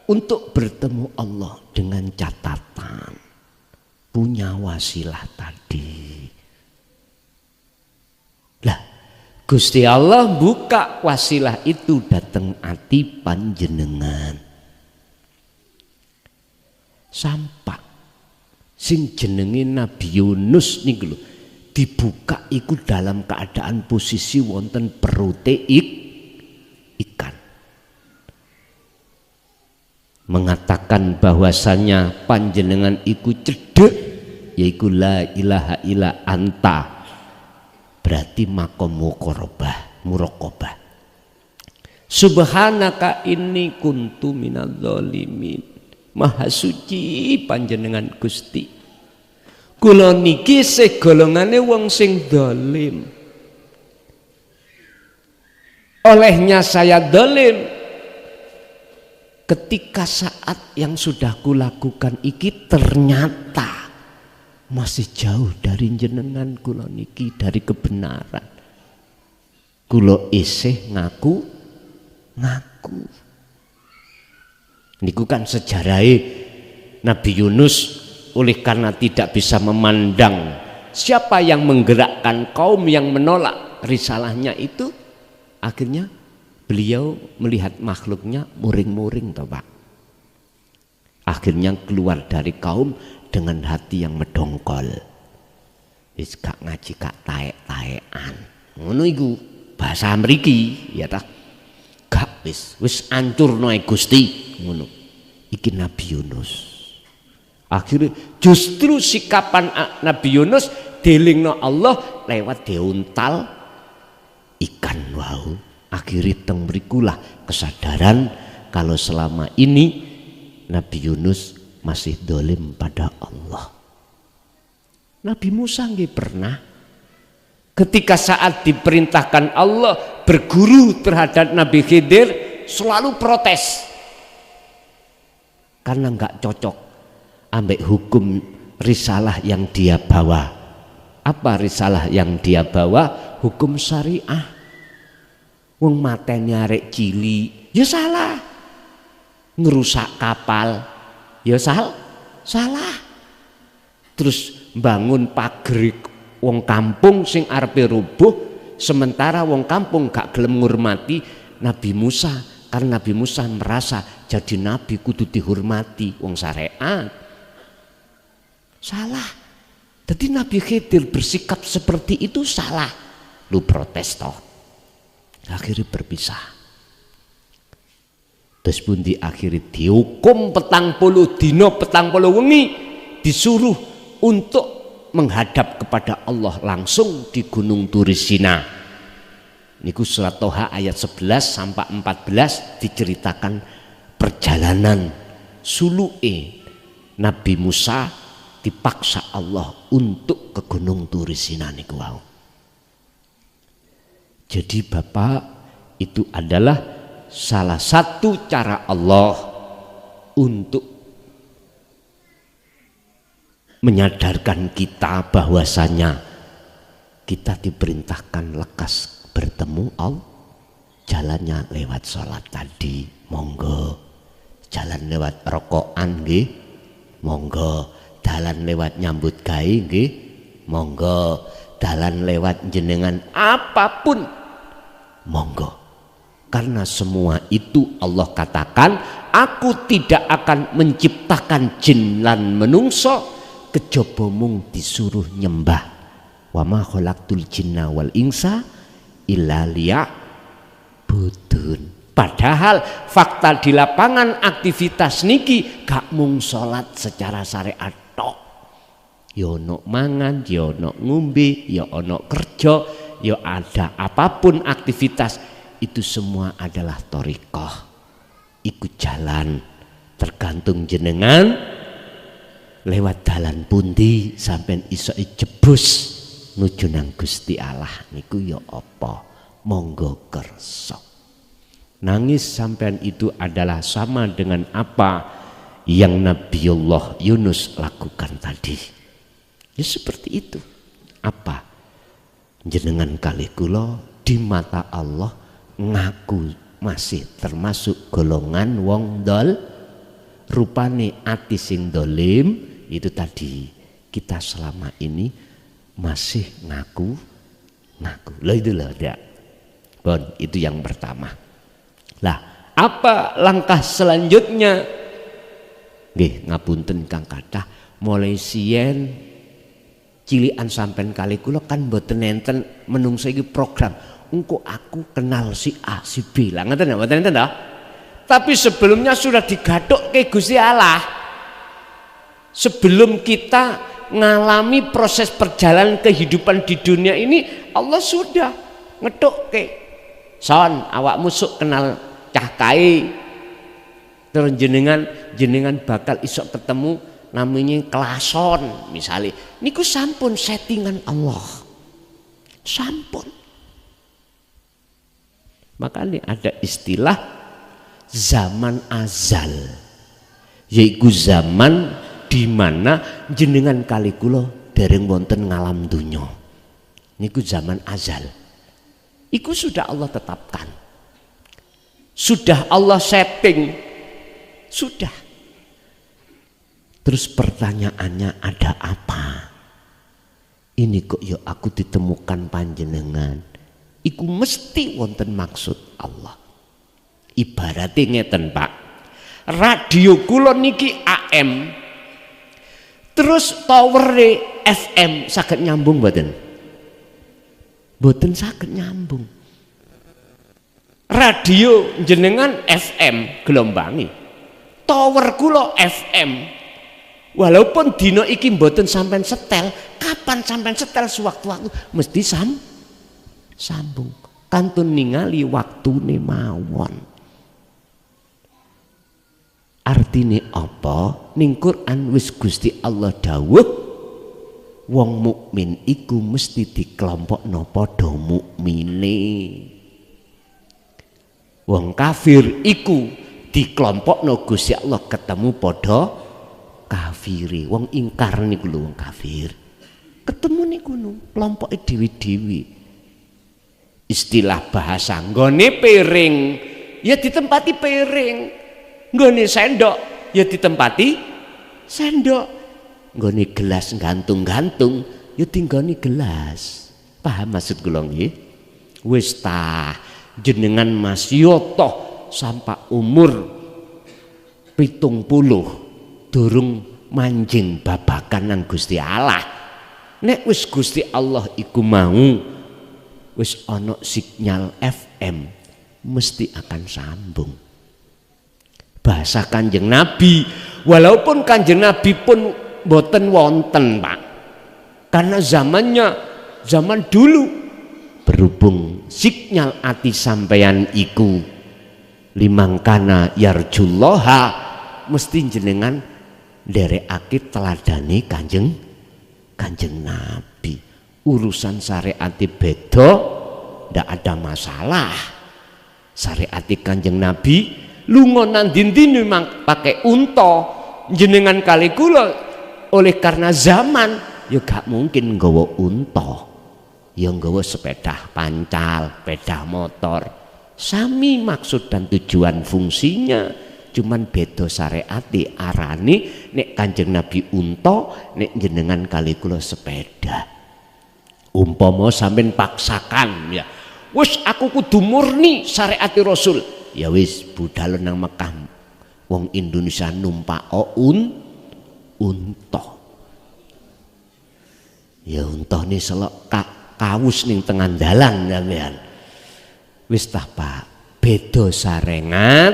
untuk bertemu Allah dengan catatan punya wasilah tadi. Lah, Gusti Allah buka wasilah itu dateng ati panjenengan. Sampak sing jenenge Nabi Yunus niku lho dibuka iku dalam keadaan posisi wonten perute ikan. Mengatakan bahwasanya panjenengan iku cedhek yaiku la ilaha illa anta. Berarti makom muraqabah. Subhanaka inni kuntu minadz zalimin. Maha suci panjenengan Gusti. Kula niki segolongane wong sing zalim. Olehnya saya zalim ketika saat yang sudah kulakukan iki ternyata masih jauh dari jenengan kula niki dari kebenaran. Kula isih ngaku. Niku kan sejarahnya Nabi Yunus oleh karena tidak bisa memandang siapa yang menggerakkan kaum yang menolak risalahnya itu, akhirnya beliau melihat makhluknya muring-muring toh Pak. Akhirnya keluar dari kaum dengan hati yang medongkol. Wis gak ngaji gak taek-taekan. Ngono iku bahasa mriki ya ta. Gak wis ancurno Gusti ngono. Iki Nabi Yunus. Akhirnya justru sikapan Nabi Yunus dilingno Allah lewat diuntal ikan wau. Akhirnya teng mrikulah kesadaran kalau selama ini Nabi Yunus masih dolim pada Allah. Nabi Musa nggih pernah ketika saat diperintahkan Allah berguru terhadap Nabi Khidir selalu protes karena nggak cocok ambek hukum risalah yang dia bawa. Apa risalah yang dia bawa? Hukum syariah. Wong mateni arek cili ya salah, ngerusak kapal ya salah, terus bangun pagrik wong kampung sing arepe rubuh, sementara wong kampung gak gelem ngurmati Nabi Musa karena Nabi Musa merasa jadi nabi kudu dihormati wong syariat. Salah. Jadi Nabi Khidir bersikap seperti itu salah. Lu protes toh. Akhirnya berpisah. Terus pun diakhiri dihukum 40 dino 40 wengi, disuruh untuk menghadap kepada Allah langsung di Gunung Turisina. Niku surat Toha ayat 11 sampai 14 diceritakan perjalanan suluke Nabi Musa dipaksa Allah untuk ke Gunung Turisina niku wau. Jadi Bapak, itu adalah salah satu cara Allah untuk menyadarkan kita bahwasanya kita diperintahkan lekas bertemu Allah. jalannya lewat sholat tadi, monggo. Jalan lewat rokokan nggih, monggo. Dalan lewat nyambut gawe nggih, monggo. Dalan lewat jenengan apapun, monggo. Karena semua itu Allah katakan, aku tidak akan menciptakan jin lan menungso kejaba mung disuruh nyembah. Wa ma khalaqtul jinna wal insa illa liya'budun. Padahal fakta di lapangan aktivitas niki gak mung salat secara syariat tok. Ya ono mangan, ya ono ngombe, ya ono kerja, ya ada apapun aktivitas, itu semua adalah thariqah. Ikut jalan tergantung jenengan lewat dalan pundi sampean iso jebus nuju nang Gusti Allah niku ya apa? Monggo kersa. Nangis sampean itu adalah sama dengan apa yang Nabiullah Yunus lakukan tadi. Ya seperti itu. Apa? Jenengan kali kula di mata Allah ngaku masih termasuk golongan wong dol, rupane ati sing dolim. Itu tadi kita selama ini masih ngaku. Lah itu loh ya. Bon, itu yang pertama. Lah, apa langkah selanjutnya? Nggih, ngapunten Kang Kathah, mulai siyen cilikan sampean kali kula kan mboten enten menungso iki program. Engko aku kenal si A, si B. Lah ngoten mboten enten ta? Tapi sebelumnya sudah digathuk ke Gusti Allah. Sebelum kita ngalami proses perjalanan kehidupan di dunia ini, Allah sudah ngethuk ke. Son, awakmu sok kenal cah kae, terus jenengan bakal isok ketemu namanya kelason misalnya, niku sampun settingan Allah, sampun. Makanya ada istilah zaman azal, yaitu zaman di mana jenengan kali kula dereng wonten ngalam dunya, niku zaman azal. Iku sudah Allah tetapkan. Sudah Allah setting, sudah. Terus pertanyaannya ada apa? Ini kok ya aku ditemukan panjenengan. Iku mesti wonten maksud Allah. Ibaratnya ngeten Pak, radio kula niki AM, terus towere FM saged nyambung mboten? Mboten saged nyambung. Radio jenengan FM gelombangi, tower kula FM. Walaupun dino iki mboten sampean setel, kapan sampean setel sewaktu-waktu mesti sambung. Kantun ningali waktune mawon. Artine apa? Ning Quran wis Gusti Allah dawuh, wong mukmin iku mesti dikelompokno padha mukmine. Wong kafir iku dikelompokno Gusti Allah ketemu padha kafire. Wong ingkar niku lho wong kafir. Ketemu niku kelompoke dewi-dewi. Istilah bahasa nggone piring ya ditempati piring. Nggone sendok ya ditempati sendok. Nggone gelas gantung-gantung ya tinggone gelas. Paham maksud kula nggih? Wis ta jenengan masih toh sampai umur 70 durung manjing babakan nang Gusti Allah. Nek wis Gusti Allah iku mau wis ana sinyal FM mesti akan sambung. Bahasa Kanjeng Nabi, walaupun Kanjeng Nabi pun boten wonten Pak, karena zamannya zaman dulu. Berhubung sinyal ati sampeyan iku limangkana yarjullaha, mesti jenengan nderekake teladane kanjeng Nabi. Urusan syariat beda ndak ada masalah. Syariat kanjeng Nabi lunga nang ndi memang pakai unta, jenengan kali kula oleh karena zaman ya gak mungkin nggawa unta. Yang nggawa sepeda pancal, sepeda motor. Sami maksud dan tujuan fungsinya, cuman beda syariate. Arane nek Kanjeng Nabi unta, nek jenengan kali kula sepeda. Umpama sampean paksakan ya, wis aku kudu murni syariate Rasul. Ya wis budal nang Mekah. Wong Indonesia numpak unta. Ya unta ni selok kawus ning tengah dalan sampean. Wis tah Pak, beda sarengat,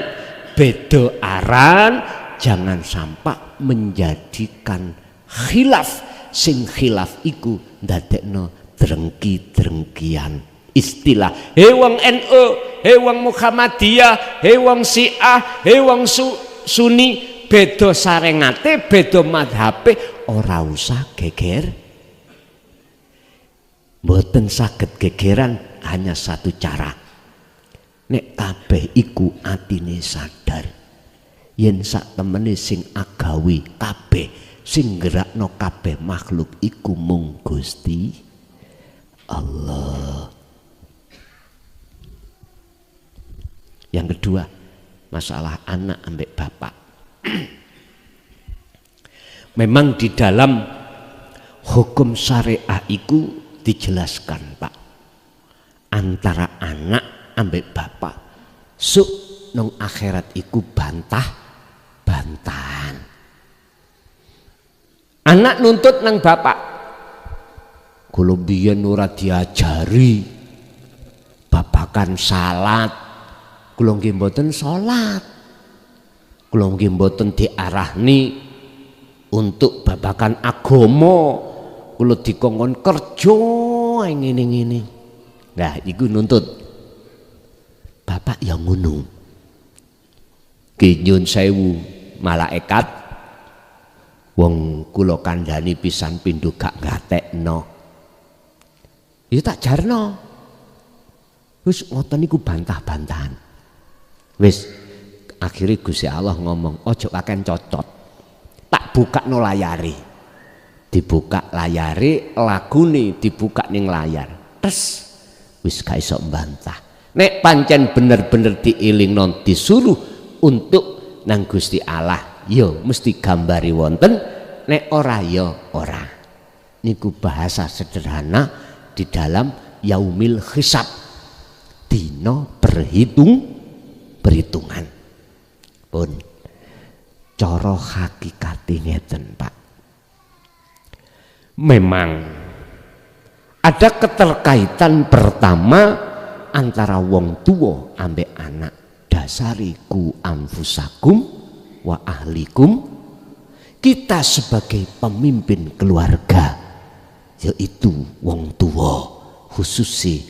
beda aran, jangan sampai menjadikan khilaf, sing khilaf iku ndadekno drengki-drengkian. Istilah he wong NU, he wong Muhammadiyah, he wong Syiah, he wong Sunni, beda sarengate, beda madhabe, ora usah geger. Mboten saged gegeran, hanya satu cara. Nek kabeh iku atine sadar yen sak temene sing agawe kabeh, sing gerakno kabeh makhluk iku mung Gusti Allah. Yang kedua, masalah anak ambek bapak. Memang di dalam hukum syariah iku dijelaskan Pak, antara anak ambek bapak suk nang akhirat iku bantah-bantahan. Anak nuntut nang bapak, kula biyen ora diajari babakan salat, kula nggih mboten salat, kula nggih mboten diarahni untuk babakan agama, kula dikongkon kerja ngene-ngene. Nah iku nuntut. Bapak yang ngono. Ki nyun sewu malaikat, wong kula kandhani pisan pindho gak gatekno. Ya tak jarno. Wis ngoten niku bantah-bantahan. Wis akhirnya Gusti Allah ngomong, ojo kaken cocot. Tak bukakno layare. Dibuka layare, lagune dibuka ning layar. Tes wis gak iso mbantah. Nek pancen bener-bener diilingno disuruh untuk nang Gusti Allah, yo mesti gambari wonten, nek ora yo ora. Niku bahasa sederhana di dalam yaumil hisab, dino perhitungan. Pun cara hakikate ngeten Pak. Memang ada keterkaitan pertama antara wong tua ambek anak. Dasariku anfusakum wa ahlikum. Kita sebagai pemimpin keluarga, yaitu wong tua, khususi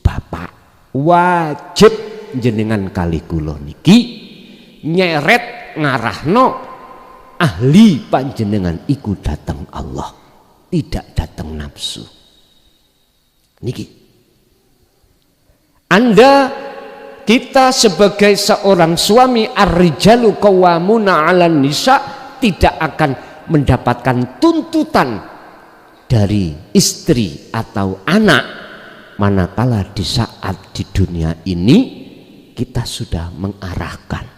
bapak, wajib jenengan kali kula niki nyeret ngarahno ahli panjenengan iku datang Allah, tidak datang nafsu. Niki Anda, kita sebagai seorang suami, ar-rijalu qawwamuna 'alan nisa, tidak akan mendapatkan tuntutan dari istri atau anak manakala di saat di dunia ini kita sudah mengarahkan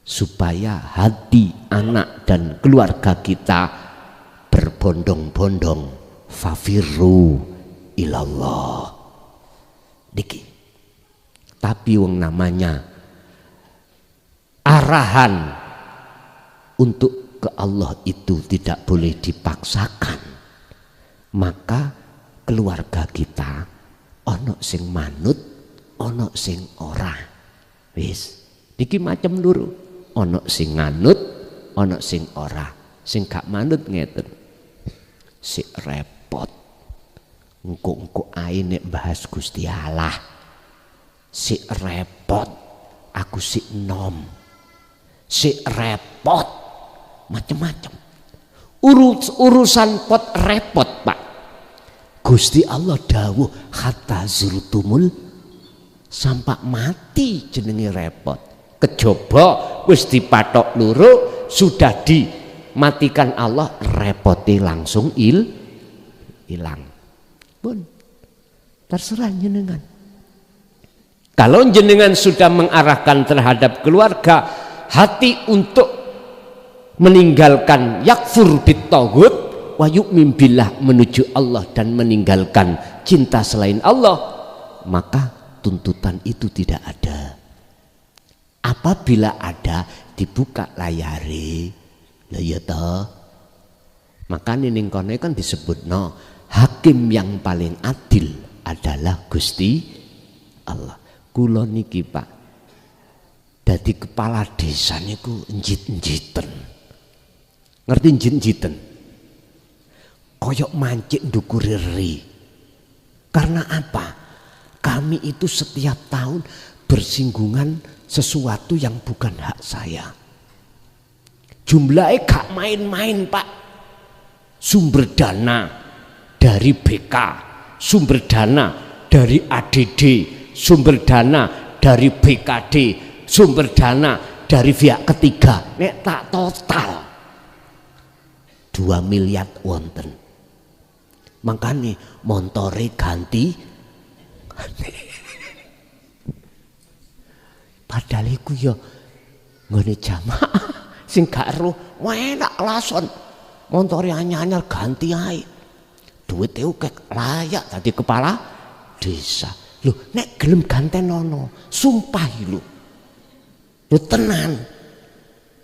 supaya hati anak dan keluarga kita berbondong-bondong fafirru ilallah. Diki. Tapi wong namanya arahan untuk ke Allah itu tidak boleh dipaksakan. Maka keluarga kita ono sing manut, ono sing ora. Wis, niki macam loro. Ono sing nganut, ono sing ora. Sing gak manut ngeten. Sik repot. Engko ae nek bahas Gusti Allah. Sik repot, aku sik nom. Sik repot, macam-macam. Urusan pot repot Pak. Gusti Allah dawuh hatta zurtumul, sampai mati jenenge repot. Kejaba wis dipatok loro, sudah dimatikan Allah, repoti langsung hilang. Pun terserah jenengan. Kalau jenengan sudah mengarahkan terhadap keluarga, hati untuk meninggalkan yakfur bitaghut wa yu'min billah, menuju Allah dan meninggalkan cinta selain Allah, maka tuntutan itu tidak ada. Apabila ada, dibuka layare. Lah ya toh. Makanya ning kono kan disebutno hakim yang paling adil adalah Gusti Allah. Kula niki Pak, dadi kepala desa niku njit-njiten. Ngerti njit-njiten? Koyok mancik ndukuri ri. Karena apa? Kami itu setiap tahun bersinggungan sesuatu yang bukan hak saya. Jumlahnya gak main-main Pak. Sumber dana dari BK, sumber dana dari ADD, sumber dana dari BKD, sumber dana dari pihak ketiga. Nek tak total 2 miliar wonten. Makanya montore ganti. Padahal iku ya nggone jamaah sing gak ero enak lason. Montore anyar-anyar ganti ae. Duit e kek layak dadi kepala desa. Loh, nek gelem gantenono, sumpah lho. Yo tenan.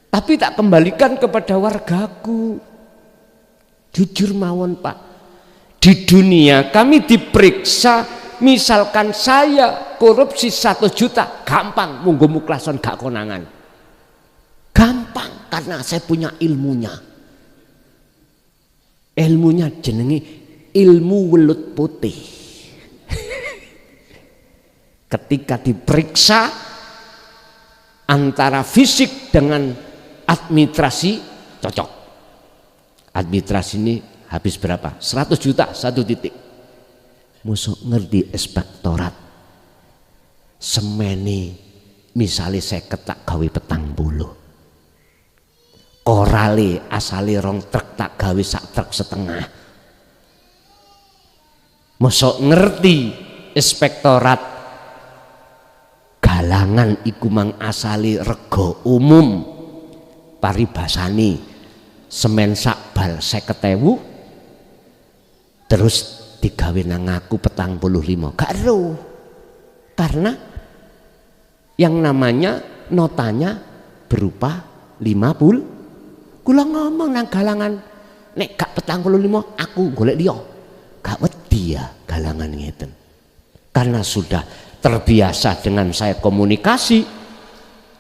Tapi tak kembalikan kepada wargaku. Jujur mawon Pak. Di dunia kami diperiksa, misalkan saya korupsi 1 juta, gampang munggo muklason gak konangan. Gampang karena saya punya ilmunya. Ilmunya jenenge ilmu welut putih. Ketika diperiksa antara fisik dengan administrasi cocok. Administrasi ini habis berapa? 100 juta 1 titik. Musuh ngerti inspektorat. Semeni misalnya saya ketak gawe 40. Korale asale 2 truk tak gawe 1 truk setengah. Musuh ngerti inspektorat. Galangan iku mang asale rego umum. Paribasani semen sak bal 50.000 terus digawe nang aku 45. Gak ero. Karena yang namanya notanya berupa 50. Kula ngomong nang galangan, nek gak 45 aku golek liya. Gak wedi ya galangan ngeten. Karena sudah terbiasa dengan saya komunikasi.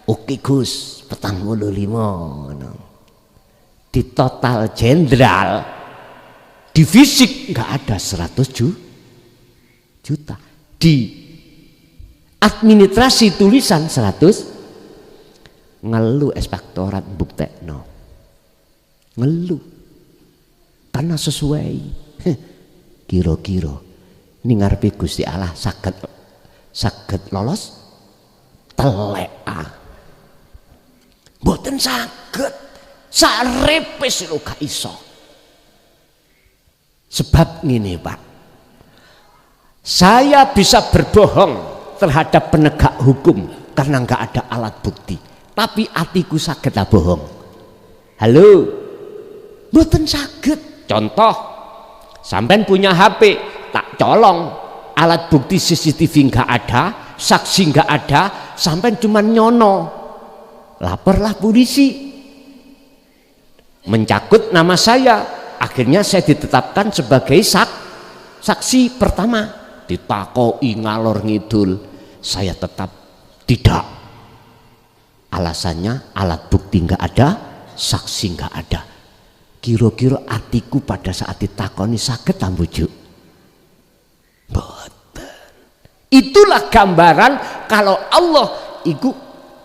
Oke Gus, 45 no. Di total jenderal di fisik nggak ada 100 juta, di administrasi tulisan 100. Ngeluh inspektorat buktekno, ngeluh karena sesuai. Kira-kira ini ngarepe Gusti Allah saged lolos telek mboten saged. Sarepes lho gak iso. Sebab ngene Pak, saya bisa berbohong terhadap penegak hukum karena nggak ada alat bukti, tapi atiku saged bohong. Halo, mboten saged. Contoh, sampean punya HP, tak colong, alat bukti CCTV nggak ada, saksi nggak ada, sampean cuma nyono, laporlah polisi. Mencakut nama saya, akhirnya saya ditetapkan sebagai saksi pertama. Ditakoi ngalor ngidul, saya tetap tidak. Alasannya alat bukti nggak ada, saksi nggak ada. Kira-kira atiku pada saat ditakoni sakit tambujuk. Boten. Itulah gambaran kalau Allah itu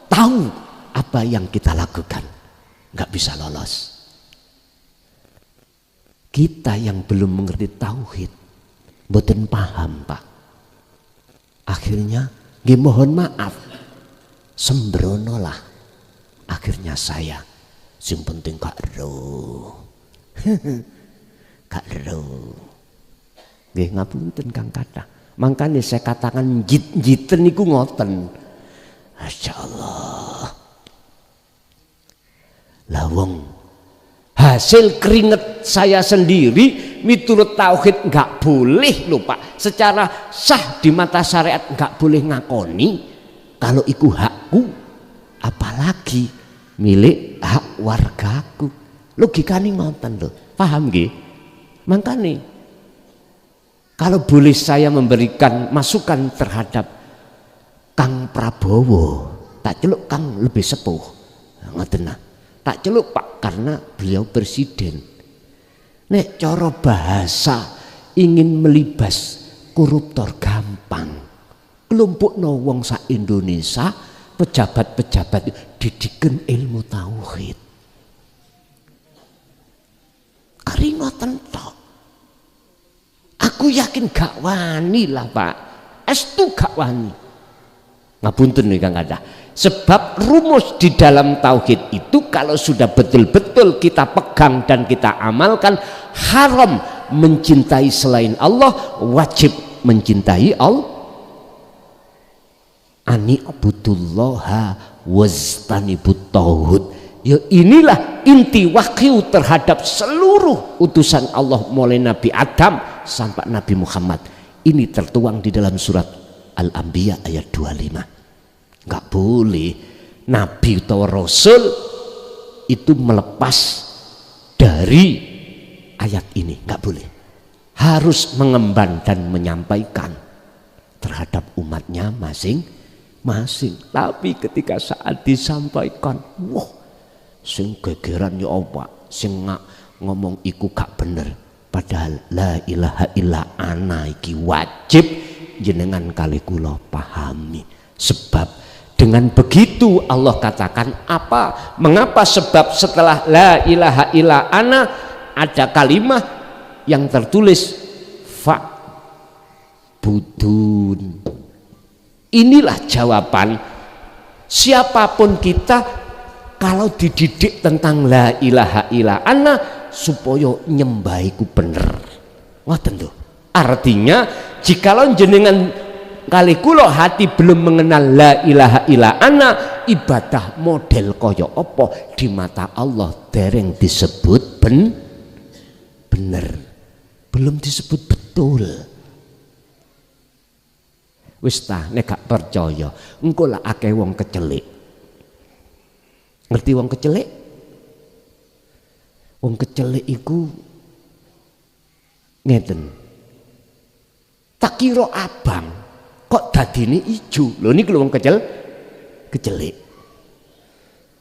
tahu apa yang kita lakukan, nggak bisa lolos. Kita yang belum mengerti tauhid, mboten paham Pak. Akhirnya, nggih mohon maaf, sembrono lah. Akhirnya saya, sing penting gak ero, gak ero. Nggih ngapunten Kang Kathah. Makanya saya katakan jiten niku ngoten. Masya Allah. Lawong hasil keringet saya sendiri miturut tauhid nggak boleh lho Pak. Secara sah di mata syariat nggak boleh ngakoni kalau iku hakku, apalagi milik hak wargaku. Logikane ngoten lho. Paham nggih? Makanya kalau boleh saya memberikan masukan terhadap Kang Prabowo, tak celuk Kang lebih sepuh, ngoten nah. Tak celuk Pak karena beliau presiden. Nek cara bahasa ingin melibas koruptor gampang. Kelompokno wong sak Indonesia, pejabat-pejabat didiken ilmu tauhid. Kari ngoten tok. Aku yakin gak wani lah Pak. Estu gak wani. Ngapunten nih Kang Kada. Sebab rumus di dalam tauhid itu kalau sudah betul-betul kita pegang dan kita amalkan, haram mencintai selain Allah, wajib mencintai Allah. Ani abudullaha waztanibut tauhid. Ya inilah inti wahyu terhadap seluruh utusan Allah mulai Nabi Adam sampai Nabi Muhammad. Ini tertuang di dalam surat Al-Anbiya ayat 25. Enggak boleh Nabi atau Rasul itu melepas dari ayat ini, enggak boleh. Harus mengemban dan menyampaikan terhadap umatnya masing-masing. Tapi ketika saat disampaikan, wah, sing gegeran ya apa, sing ngomong iku gak bener. Padahal la ilaha illa ana iki wajib jenengan kali kula pahami. Sebab dengan begitu Allah katakan apa? Mengapa? Sebab setelah la ilaha illa ana ada kalimat yang tertulis fa budun. Inilah jawaban siapapun kita kalau dididik tentang la ilaha illa ana supaya nyembaiku bener. Ngoten lho. Artinya jikalau jenengan kali kula hati belum mengenal la ilaha illa ana, ibadah model kaya apa di mata Allah dereng disebut bener. Belum disebut betul. Wis ta nek gak percaya, engko lah akeh wong kecelik. Ngerti wong kecelik? Wong kecelik iku ngeten. Tak kira abang kok dadine ijo. Lho niku lho wong kecelik.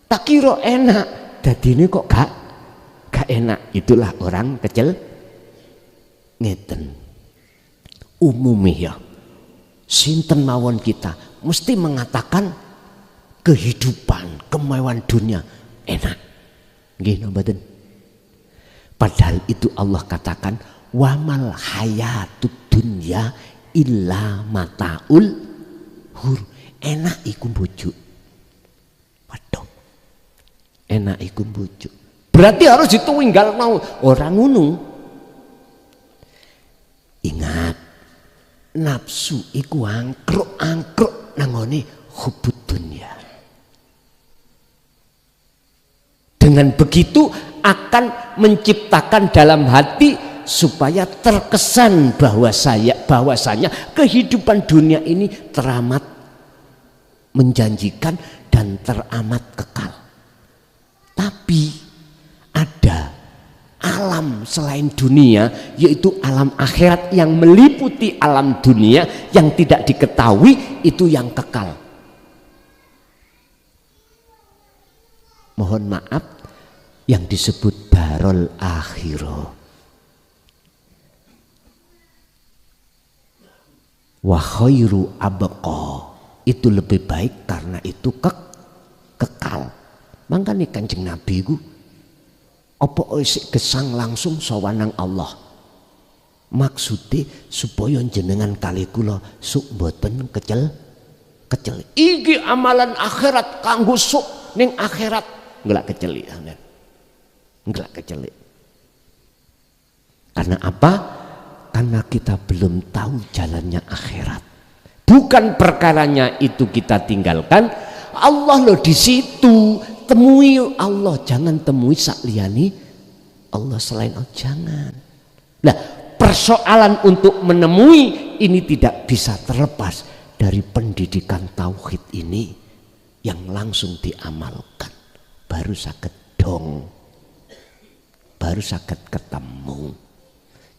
Tak kira enak, dadine kok gak enak. Itulah orang kecil ngeten. Umumnya ya. Sinten mawon kita mesti mengatakan kehidupan, kemewahan dunia enak. Nggih napa mboten? Padahal itu Allah katakan wamal hayatud dunya illa mataul hur. Enak iku bojo. Waduh. Enak iku bojo. Berarti harus ditunggal mau orang ngono. Ingat, nafsu iku angkruk nangone hubud dunia. Dengan begitu akan menciptakan dalam hati supaya terkesan bahwasanya kehidupan dunia ini teramat menjanjikan dan teramat kekal. Tapi ada alam selain dunia, yaitu alam akhirat yang meliputi alam dunia yang tidak diketahui, itu yang kekal. Mohon maaf, yang disebut darul akhirah. Wa khairu abqa, itu lebih baik karena itu kekal. Makanya Kanjeng Nabi ku apa isik gesang langsung sawanang Allah. Maksudnya supaya jenengan kali kula suk mboten kecel. Iki amalan akhirat kanggo suk ning akhirat ngelak kecelik. Ngelak kecelik. Karena apa? Karena kita belum tahu jalannya akhirat. Bukan perkaranya itu kita tinggalkan. Allah loh di situ, temui Allah, jangan temui sakliyani Allah selain Allah, jangan. Nah, persoalan untuk menemui ini tidak bisa terlepas dari pendidikan tauhid ini yang langsung diamalkan. Baru saged dong, baru saged ketemu.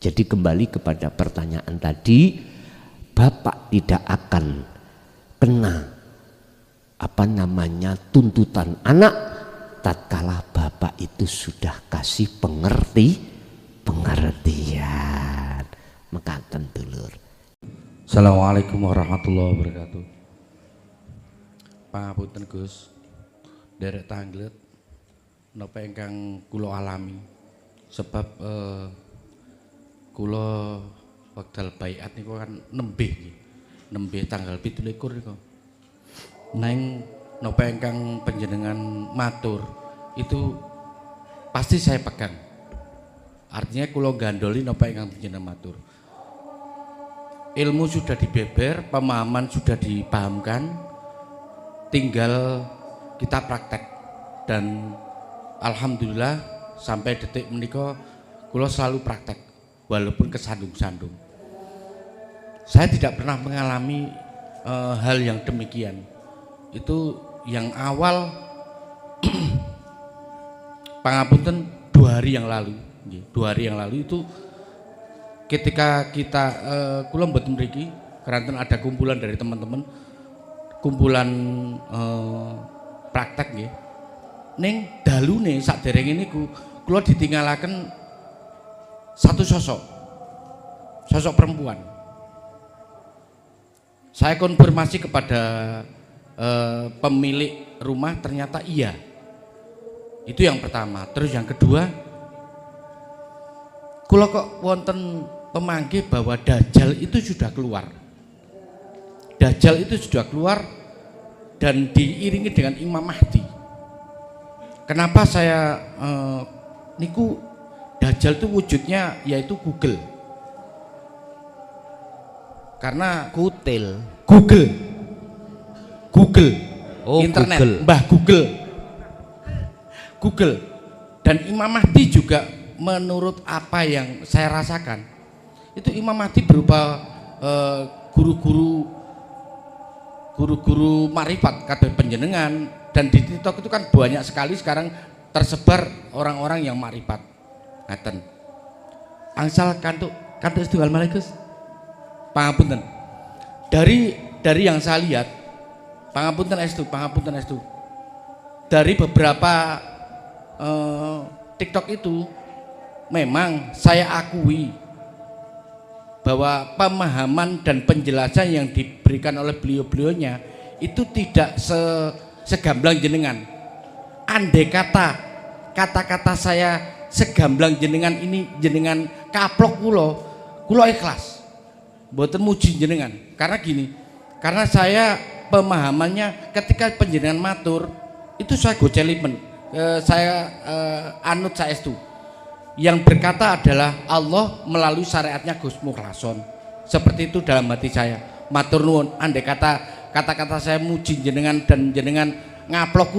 Jadi kembali kepada pertanyaan tadi, Bapak tidak akan kena tuntutan anak tatkala Bapak itu sudah kasih pengertian. Mekaten dulur.
Assalamualaikum warahmatullahi wabarakatuh. Pangapunten Gus, derek tanglet napa ingkang kula alami sebab kula wekdal baiat niku kan nembe tanggal 17 niku. Neng napa ingkang panjenengan matur itu pasti saya pegang. Artinya kula gandoli napa ingkang panjenengan matur. Ilmu sudah dibeber, pemahaman sudah dipahamkan, tinggal kita praktek. Dan alhamdulillah sampai detik menika kula selalu praktek walaupun kesandung-sandung. Saya tidak pernah mengalami hal yang demikian. Itu yang awal pangapunten 2 hari yang lalu. 2 hari yang lalu itu ketika kita kula mboten mriki keranten ada kumpulan dari teman-teman, kumpulan praktek nggih. Ning dalune saderenge niku kula ditinggalaken satu sosok perempuan. Saya konfirmasi kepada pemilik rumah, ternyata iya. Itu yang pertama. Terus yang kedua, kula kok wonten pemanggih bahwa Dajjal itu sudah keluar. Dajjal itu sudah keluar dan diiringi dengan Imam Mahdi. Kenapa saya niku Dajjal itu wujudnya yaitu Google. Karena
Kutil.
Google.
Oh,
internet.
Google.
Mbah Google. Dan Imam Mahdi juga menurut apa yang saya rasakan itu Imam Mahdi berupa guru-guru marifat kata penjenengan, dan di TikTok itu kan banyak sekali sekarang tersebar orang-orang yang marifat. Ngaten. Angsal kantuk setunggal malaikus. Pangapunten. Dari yang saya lihat, pangapunten estu. Dari beberapa TikTok itu memang saya akui bahwa pemahaman dan penjelasan yang diberikan oleh beliau-beliaunya itu tidak segamblang jenengan. Andai kata-kata saya segamblang jenengan ini, jenengan kaplok kula ikhlas. Mboten muji jenengan. Karena gini, karena saya pemahamannya ketika penjenengan matur itu saya gocelimen, saya anut saestu. Yang berkata adalah Allah melalui syariatnya Gus Mukhlason. Seperti itu dalam hati saya. Matur nuwun, andai kata-kata saya muji jenengan dan jenengan ngaplok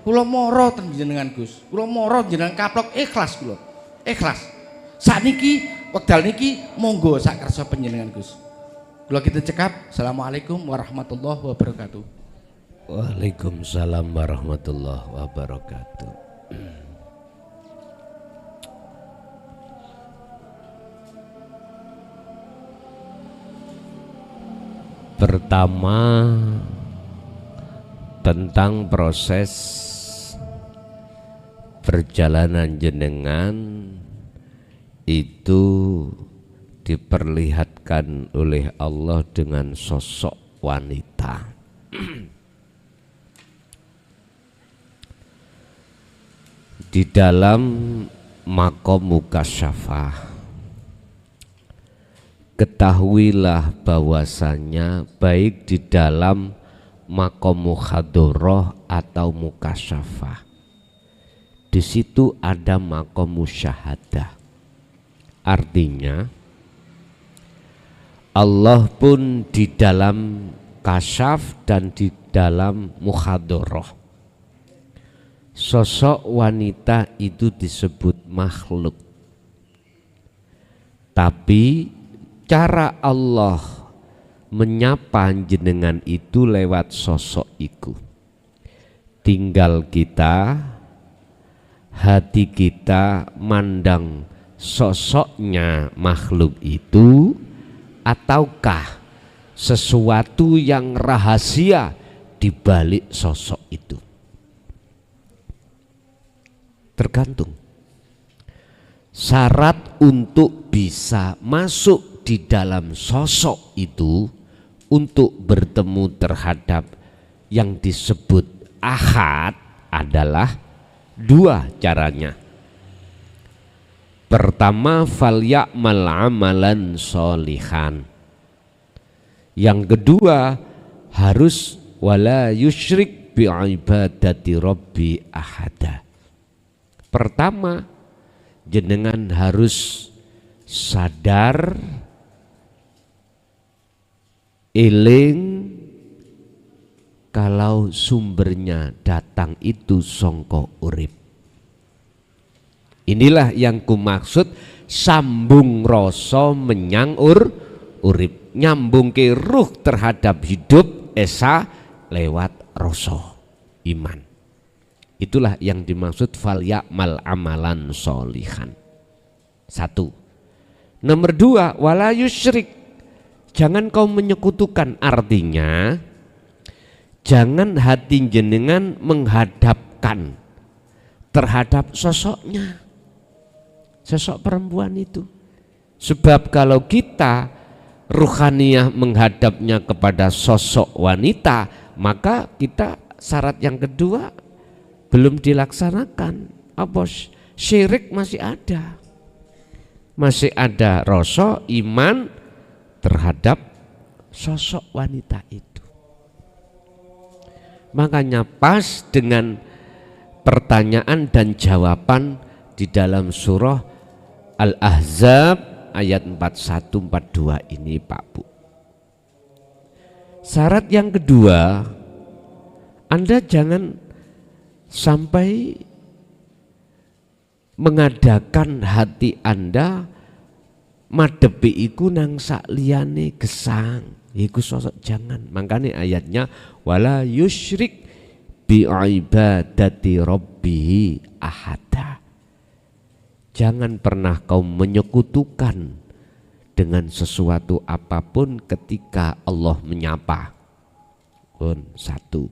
kula moro ten jenengan Gus. Kula moro jenengan kaplok, ikhlas kula. Ikhlas. Sakniki wekdal niki monggo sak kersa panjenengan Gus. Kula kita cekap. Assalamualaikum warahmatullahi wabarakatuh.
Waalaikumsalam warahmatullahi wabarakatuh. Pertama, tentang proses perjalanan jenengan itu diperlihatkan oleh Allah dengan sosok wanita. Di dalam maqam mukasyafah, ketahuilah bahwasanya baik di dalam maqam mukhadharah atau mukasyafah, di situ ada maqam musyahadah. Artinya Allah pun di dalam kasyaf dan di dalam muhadharah, sosok wanita itu disebut makhluk. Tapi cara Allah menyapa jenengan itu lewat sosok itu. Tinggal kita, hati kita mandang sosoknya makhluk itu ataukah sesuatu yang rahasia di balik sosok itu. Tergantung. Syarat untuk bisa masuk di dalam sosok itu, untuk bertemu terhadap yang disebut ahad, adalah dua caranya. Pertama, falya'mal amalan sholihan. Yang kedua, harus wala yusyrik bi'ibadati rabbi ahada. Pertama, jenengan harus sadar, eling, kalau sumbernya datang itu songko urip. Inilah yang kumaksud sambung rasa menyang urip, nyambung ke ruh terhadap hidup esa lewat rasa iman. Itulah yang dimaksud falya'mal amalan sholihan. Satu. Nomor dua, wala yusyrik, jangan kau menyekutukan. Artinya jangan hati jenengan menghadapkan terhadap sosoknya, sosok perempuan itu. Sebab kalau kita ruhaniyah menghadapnya kepada sosok wanita, maka kita syarat yang kedua belum dilaksanakan. Apa? Syirik masih ada. Masih ada rasa iman terhadap sosok wanita itu. Makanya pas dengan pertanyaan dan jawaban di dalam surah Al-Ahzab ayat 41-42 ini Pak Bu. Syarat yang kedua, Anda jangan sampai mengadakan hati Anda madepi iku nang sak liyane gesang. Iku sosok jangan. Makanya ayatnya wala yusyrik bi'ibadati rabbihi ahada. Jangan pernah kau menyekutukan dengan sesuatu apapun ketika Allah menyapa. Satu.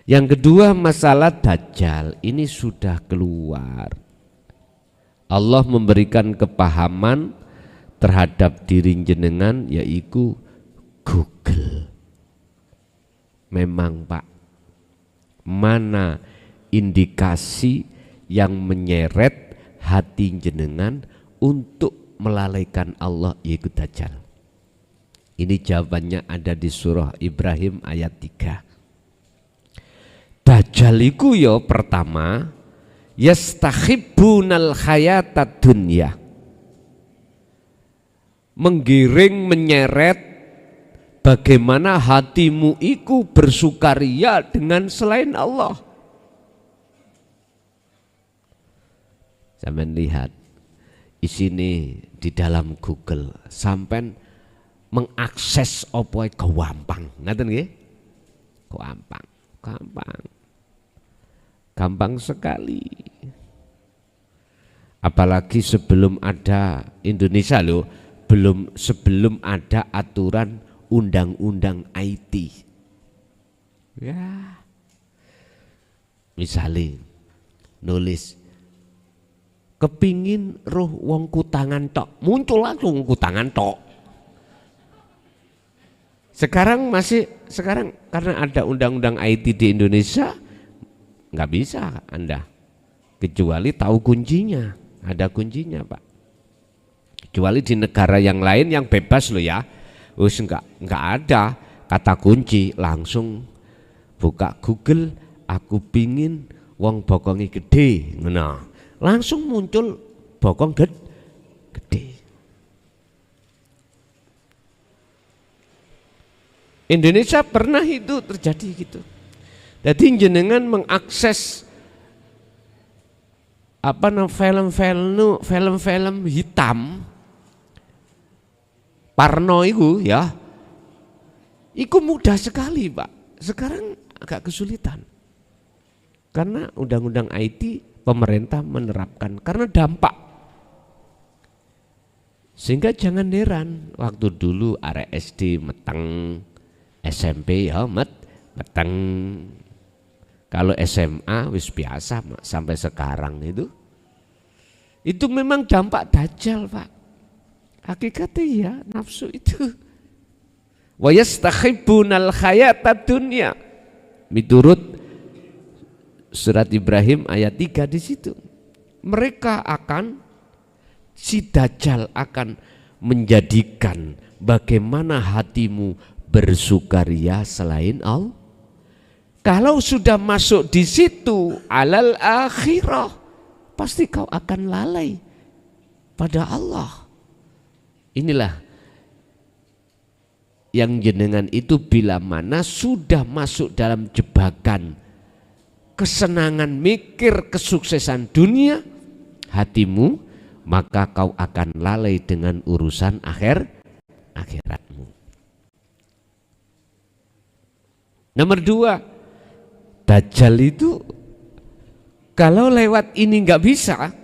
Yang kedua, masalah Dajjal ini sudah keluar. Allah memberikan kepahaman terhadap diri jenengan, yaitu Google. Memang Pak, mana indikasi yang menyeret hati jenengan untuk melalaikan Allah, yaitu Dajjal. Ini jawabannya ada di surah Ibrahim ayat 3. Dajjal iku ya pertama yastahibbunal hayatad dunya, menggiring menyeret bagaimana hatimu iku bersukaria dengan selain Allah. Sampeyan lihat isine di dalam Google, sampean mengakses apa gampang, ngaten nggih? Gampang sekali. Apalagi sebelum ada Indonesia loh, sebelum ada aturan undang-undang IT. Ya. Misalnya nulis kepingin roh wong kutangan tok, muncul langsung kutangan tok. Sekarang karena ada undang-undang IT di Indonesia, nggak bisa Anda, kecuali tahu kuncinya, ada kuncinya Pak. Kecuali di negara yang lain yang bebas loh ya, nggak ada kata kunci, langsung buka Google, aku pingin wong bokongi gede, nah langsung muncul bokong gede. Indonesia pernah itu terjadi gitu. Jadi jenengan mengakses film-film hitam Parno itu ya, itu mudah sekali Pak. Sekarang agak kesulitan karena undang-undang IT pemerintah menerapkan karena dampak. Sehingga jangan heran waktu dulu arek SD meteng, SMP ya meteng. Kalau SMA wis biasa sampai sekarang itu memang dampak dajjal Pak. Hakikatnya ya nafsu itu. Wa yastahibbunal hayatad dunya. Miturut surat Ibrahim ayat 3 di situ. Mereka si dajjal akan menjadikan bagaimana hatimu bersukaria selain Allah. Kalau sudah masuk di situ alal akhirah, pasti kau akan lalai pada Allah. Inilah yang jenengan itu bila mana sudah masuk dalam jebakan kesenangan mikir kesuksesan dunia hatimu, maka kau akan lalai dengan urusan akhiratmu. Nomor 2, Dajjal itu kalau lewat ini nggak bisa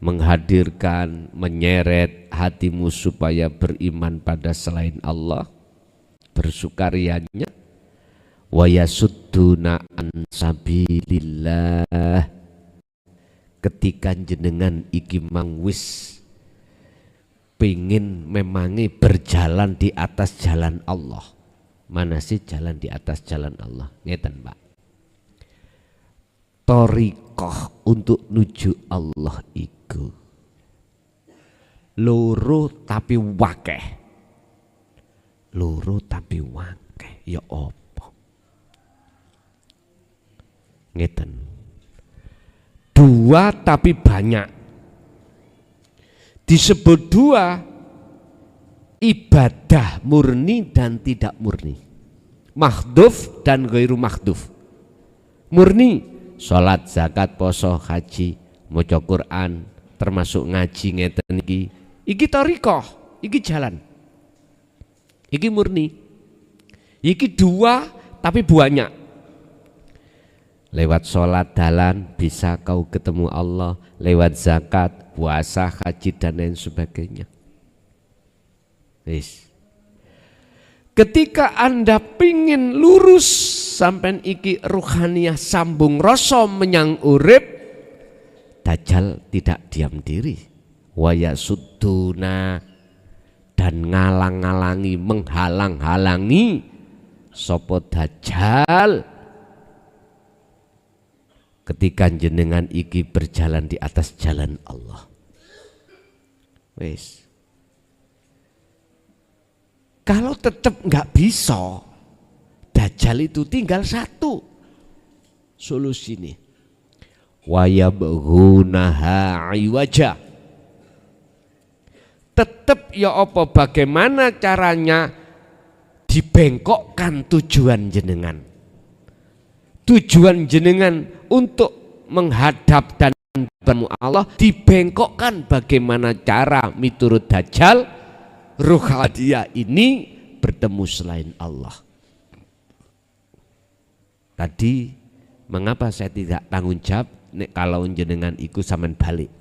menghadirkan, menyeret hatimu supaya beriman pada selain Allah, bersukarianya, wa yasudduna an sabilillah. Ketika jenengan iki mangwis pengen memangi berjalan di atas jalan Allah. Mana sih jalan di atas jalan Allah? Ngeten Pak. Thariqah untuk nuju Allah iku loro tapi wakeh. Loro tapi wakeh ya apa? Ngeten. 2 tapi banyak. Disebut 2 ibadah murni dan tidak murni, makhduf dan ghairu makhduf. Murni sholat, zakat, poso, haji, maca Quran, termasuk ngaji ngeten iki thariqah, iki jalan, iki murni. Iki 2 tapi banyak. Lewat sholat dalan bisa kau ketemu Allah, lewat zakat, puasa, haji dan lain sebagainya. Ketika Anda pingin lurus sampai iki ruhaniyah sambung rasa menyang urip, Dajjal tidak diam diri. Wa yasudduna, dan ngalang-ngalangi, menghalang-halangi sapa Dajjal ketika jenengan iki berjalan di atas jalan Allah. Wes. Kalau tetap nggak bisa, Dajjal itu tinggal satu solusi ini. Wa yabghunaha iwaja. Tetap ya apa bagaimana caranya dibengkokkan tujuan jenengan. Tujuan jenengan untuk menghadap dan bertemu Allah dibengkokkan bagaimana cara miturut Dajjal ruh hadiah ini bertemu selain Allah. Tadi mengapa saya tidak tanggung jawab nek kalau jenengan ikut sampean balik.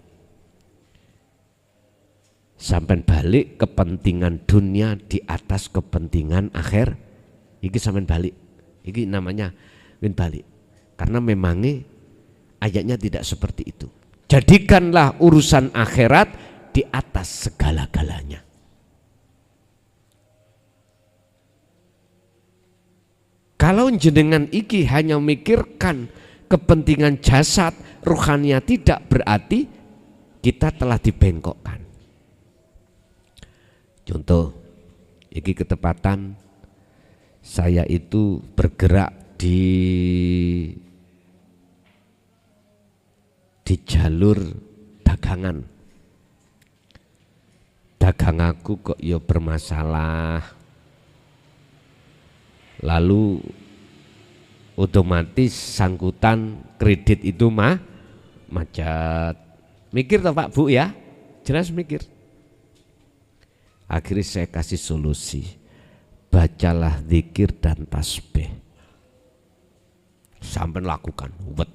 Sampean balik kepentingan dunia di atas kepentingan akhir. Iki sampean balik. Iki namanya win balik. Karena memangnya ayatnya tidak seperti itu. Jadikanlah urusan akhirat di atas segala-galanya. Kalau jenengan iki hanya memikirkan kepentingan jasad, ruhania tidak, berarti kita telah dibengkokkan. Contoh, iki ketepatan saya itu bergerak di jalur dagangan. Dagang aku kok ya bermasalah. lalu otomatis sangkutan kredit itu macet. Mikir toh Pak Bu ya, jelas mikir. Akhirnya saya kasih solusi, bacalah zikir dan tasbih. Sampai lakukan, wet.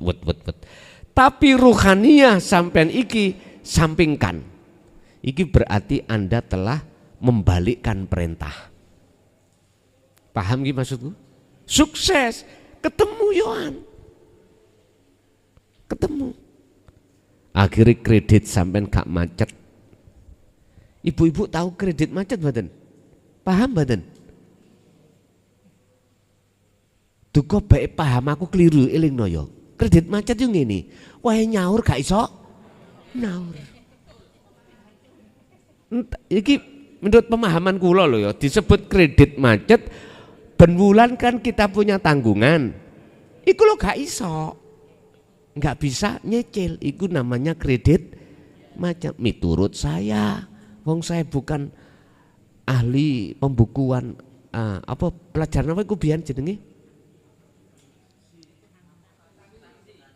Tapi ruhaniyah sampean iki sampingkan. Iki berarti Anda telah membalikkan perintah. Paham gak maksudku? Sukses, ketemu Yohan. Ketemu. Akhirnya kredit sampean gak macet. Ibu-ibu tahu kredit macet mboten? Paham mboten? Duka bae paham aku keliru elingno yo. Kredit macet yo ngene. Wae nyaur gak iso nyaur. Iki menurut pemahaman kula lho ya, disebut kredit macet ben wulan kan kita punya tanggungan. Iku lho gak iso. Enggak bisa nyicil, itu namanya kredit macet. Miturut saya, wong saya bukan ahli pembukuan apa pelajaran apa iku biyen jenenge?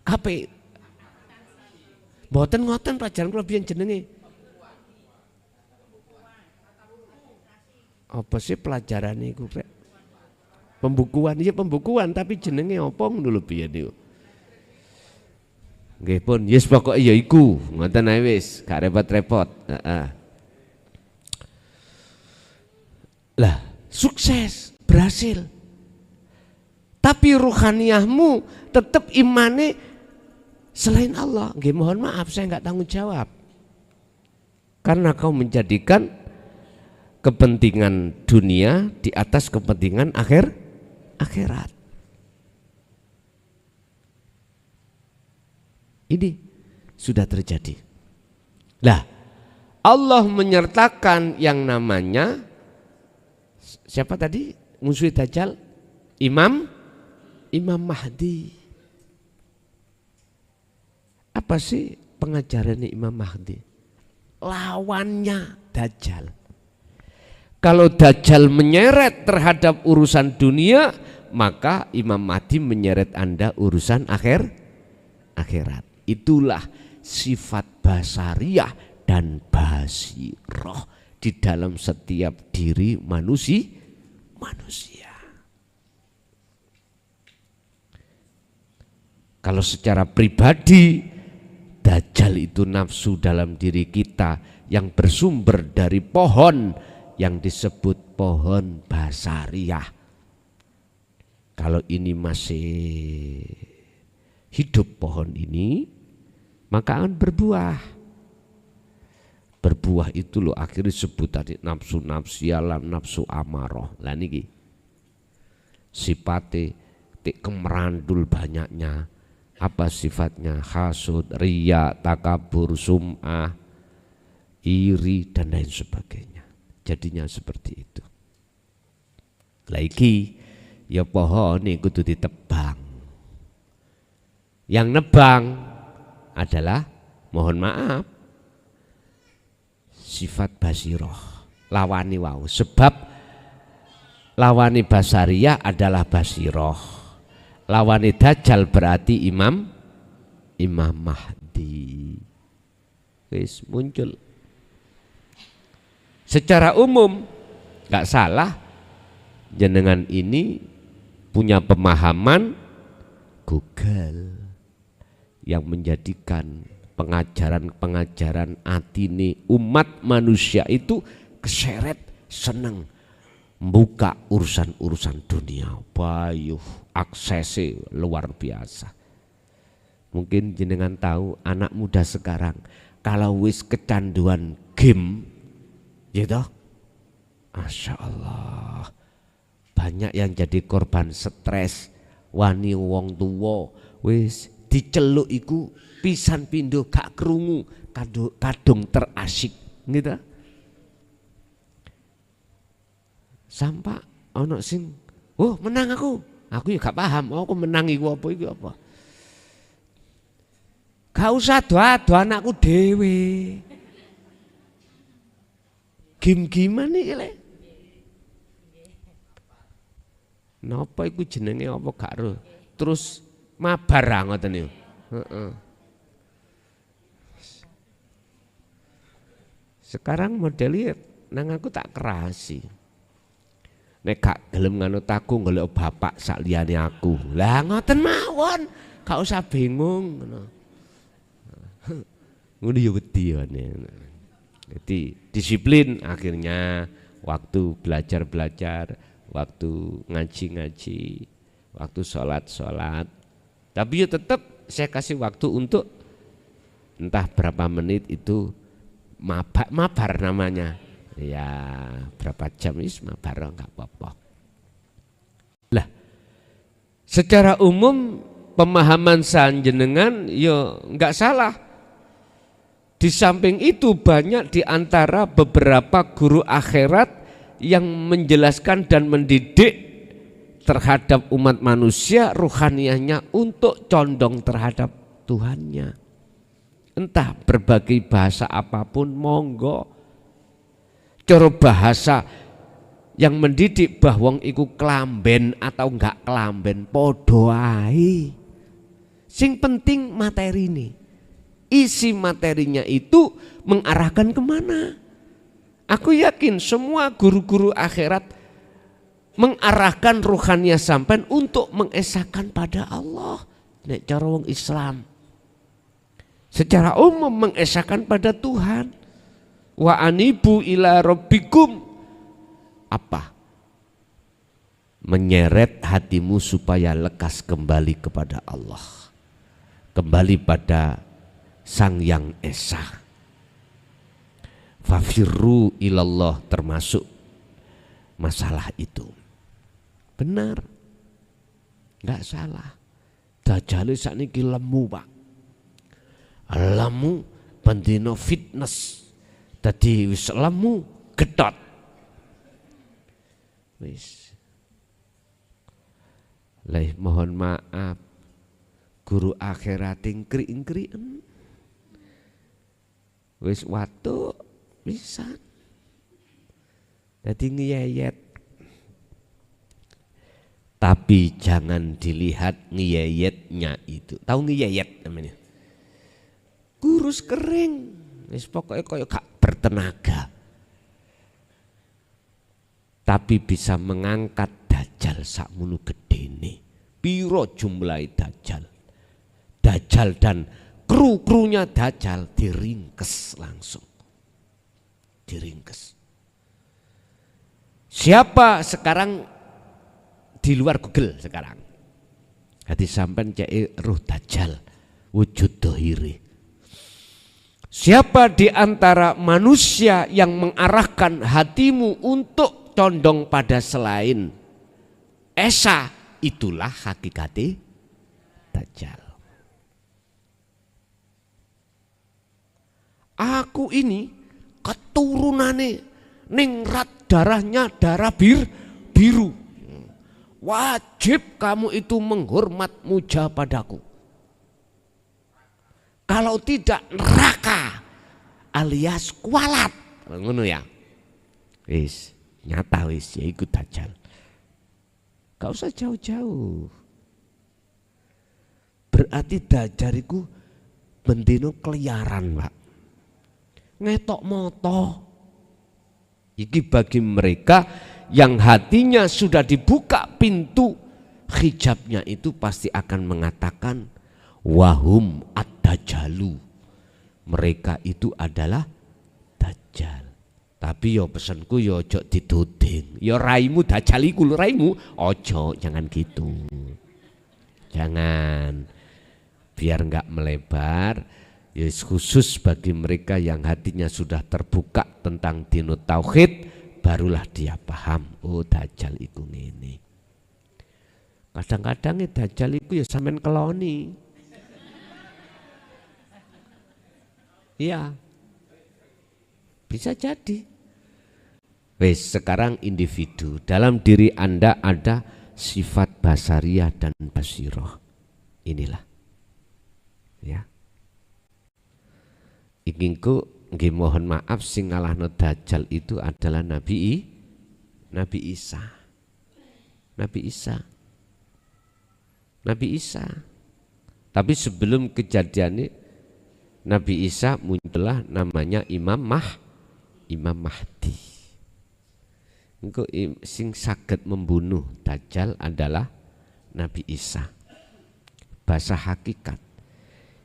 KP. Mboten ngoten pelajaran kula biyen jenenge. Apa sih pelajaran iku, Rek? Pembukuan, iya pembukuan tapi jenenge apa ngono lho biyen niku. Nggih pun, yes pokoke ya iku, ngoten ae wis, gak repot-repot. Lah, sukses, berhasil. Tapi ruhaniyahmu tetap imane selain Allah. Nggih mohon maaf saya enggak tanggung jawab. Karena kau menjadikan kepentingan dunia di atas kepentingan akhirat. Ini sudah terjadi. Lah, Allah menyertakan yang namanya siapa tadi? Musuh Dajjal? Imam Mahdi. Apa sih pengajarannya Imam Mahdi? Lawannya Dajjal. Kalau Dajjal menyeret terhadap urusan dunia, maka Imam Mahdi menyeret Anda urusan akhirat. Itulah sifat basariyah dan basiroh di dalam setiap diri manusia. Kalau secara pribadi, Dajjal itu nafsu dalam diri kita yang bersumber dari pohon yang disebut pohon basariyah. Kalau ini masih hidup pohon ini, maka akan berbuah. Berbuah itu loh akhirnya disebut tadi nafsu nafsialan, nafsu amaroh. Lah niki sifatnya kemerandul banyaknya. Apa sifatnya? Hasud, riya, takabur, sum'ah, iri dan lain sebagainya. Jadinya seperti itu. Lagi ya pohon ini kudu ditebang. Yang nebang adalah mohon maaf sifat basiroh, lawani wau. Sebab lawani basariyah adalah basiroh, lawani Dajjal berarti Imam Mahdi. Wis muncul. Secara umum gak salah jenengan ini punya pemahaman Google yang menjadikan pengajaran-pengajaran atine umat manusia itu keseret seneng membuka urusan-urusan dunia. Bayuh aksesnya luar biasa. Mungkin jenengan tahu anak muda sekarang kalau wis kecanduan game, gitu, Masya Allah, banyak yang jadi korban stres. Wani wong tuwa wis diceluk iku pisan pindo gak krungu kadung terasik gitu. Sampai ono sing menang aku ya gak paham aku menang iku apa. Gak usah doa anakku dewe. Game-giman iki lek. Napa iku jenenge apa gak ro? Terus mabar ngoten niku. Heeh. Sekarang modelnya nang aku tak kerasi. Nek gak gelem nganut aku golek bapak sak liyane aku. Lah ngoten mawon, gak usah bingung ngono. Ngono ya wedi ngene. Jadi disiplin akhirnya waktu belajar-belajar, waktu ngaji-ngaji, waktu sholat-sholat. Tapi ya tetap saya kasih waktu untuk entah berapa menit itu mabar namanya. Ya berapa jam is mabar enggak apa-apa. Lah secara umum pemahaman sanjenengan ya enggak salah. Di samping itu banyak di antara beberapa guru akhirat yang menjelaskan dan mendidik terhadap umat manusia ruhaniyahnya untuk condong terhadap Tuhannya. Entah berbagai bahasa apapun monggo. Cara bahasa yang mendidik bahwa iku kelamben atau enggak kelamben podo ae. Sing penting materi ini. Isi materinya itu mengarahkan kemana? Aku yakin semua guru-guru akhirat mengarahkan ruhaniyah sampean untuk mengesahkan pada Allah. Nek cara wong Islam secara umum mengesahkan pada Tuhan. Wa anibu ila rabbikum, apa? Menyeret hatimu supaya lekas kembali kepada Allah, kembali pada Sang Yang Esa. Fafirru ilallah termasuk masalah itu. Benar, nggak salah. Dajjal sakniki lemu Pak, lemu bendino fitness. Tadi wis lemu gedot. Wis. Lah mohon maaf guru akhirat ingkri-ingkrien. Wis watu bisa. Dadi ngiyayet. Tapi jangan dilihat ngiyayetnya itu. Tahu ngiyayet namanya? Kurus kering. Wis pokoknya koyo gak bertenaga. Tapi bisa mengangkat Dajjal sakmono gedene. Piro jumlahe Dajjal? Dajjal dan kru-krunya Dajjal diringkes langsung. Diringkes. Siapa sekarang di luar Google sekarang? Hati sampean cek ruh Dajjal wujud dohiri. Siapa di antara manusia yang mengarahkan hatimu untuk condong pada selain Esa, itulah hakikate Dajjal. Aku ini keturunane ningrat darahnya darah biru. Wajib kamu itu menghormat muja padaku. Kalau tidak neraka alias kualat. Ngono ya. Wis, nyata wis ya iku Dajjal. Gak usah jauh-jauh. Berarti Dajjal iku bendino keliaran, Pak. Ngetok moto. Iki bagi mereka yang hatinya sudah dibuka pintu hijabnya itu pasti akan mengatakan wahum ad-dajjalu, mereka itu adalah Dajjal. Tapi yo pesanku yo ojo dituding, yo raimu Dajjal iku lho raimu, ojo, jangan gitu, jangan, biar enggak melebar. Ya khusus bagi mereka yang hatinya sudah terbuka tentang dino tauhid, barulah dia paham, oh Dajjal iku ngene. Kadang-kadang Dajjal iku ya sampean keloni. Iya, bisa jadi. Wes sekarang individu, dalam diri Anda ada sifat basariyah dan basiroh. Inilah, ya. Inginku nggih mohon maaf sing ngalahno Dajjal itu adalah Nabi Isa. Nabi Isa. Nabi Isa. Tapi sebelum kejadian ini Nabi Isa muncullah namanya Imam Mahdi. Engko sing saged membunuh Dajjal adalah Nabi Isa. Bahasa hakikat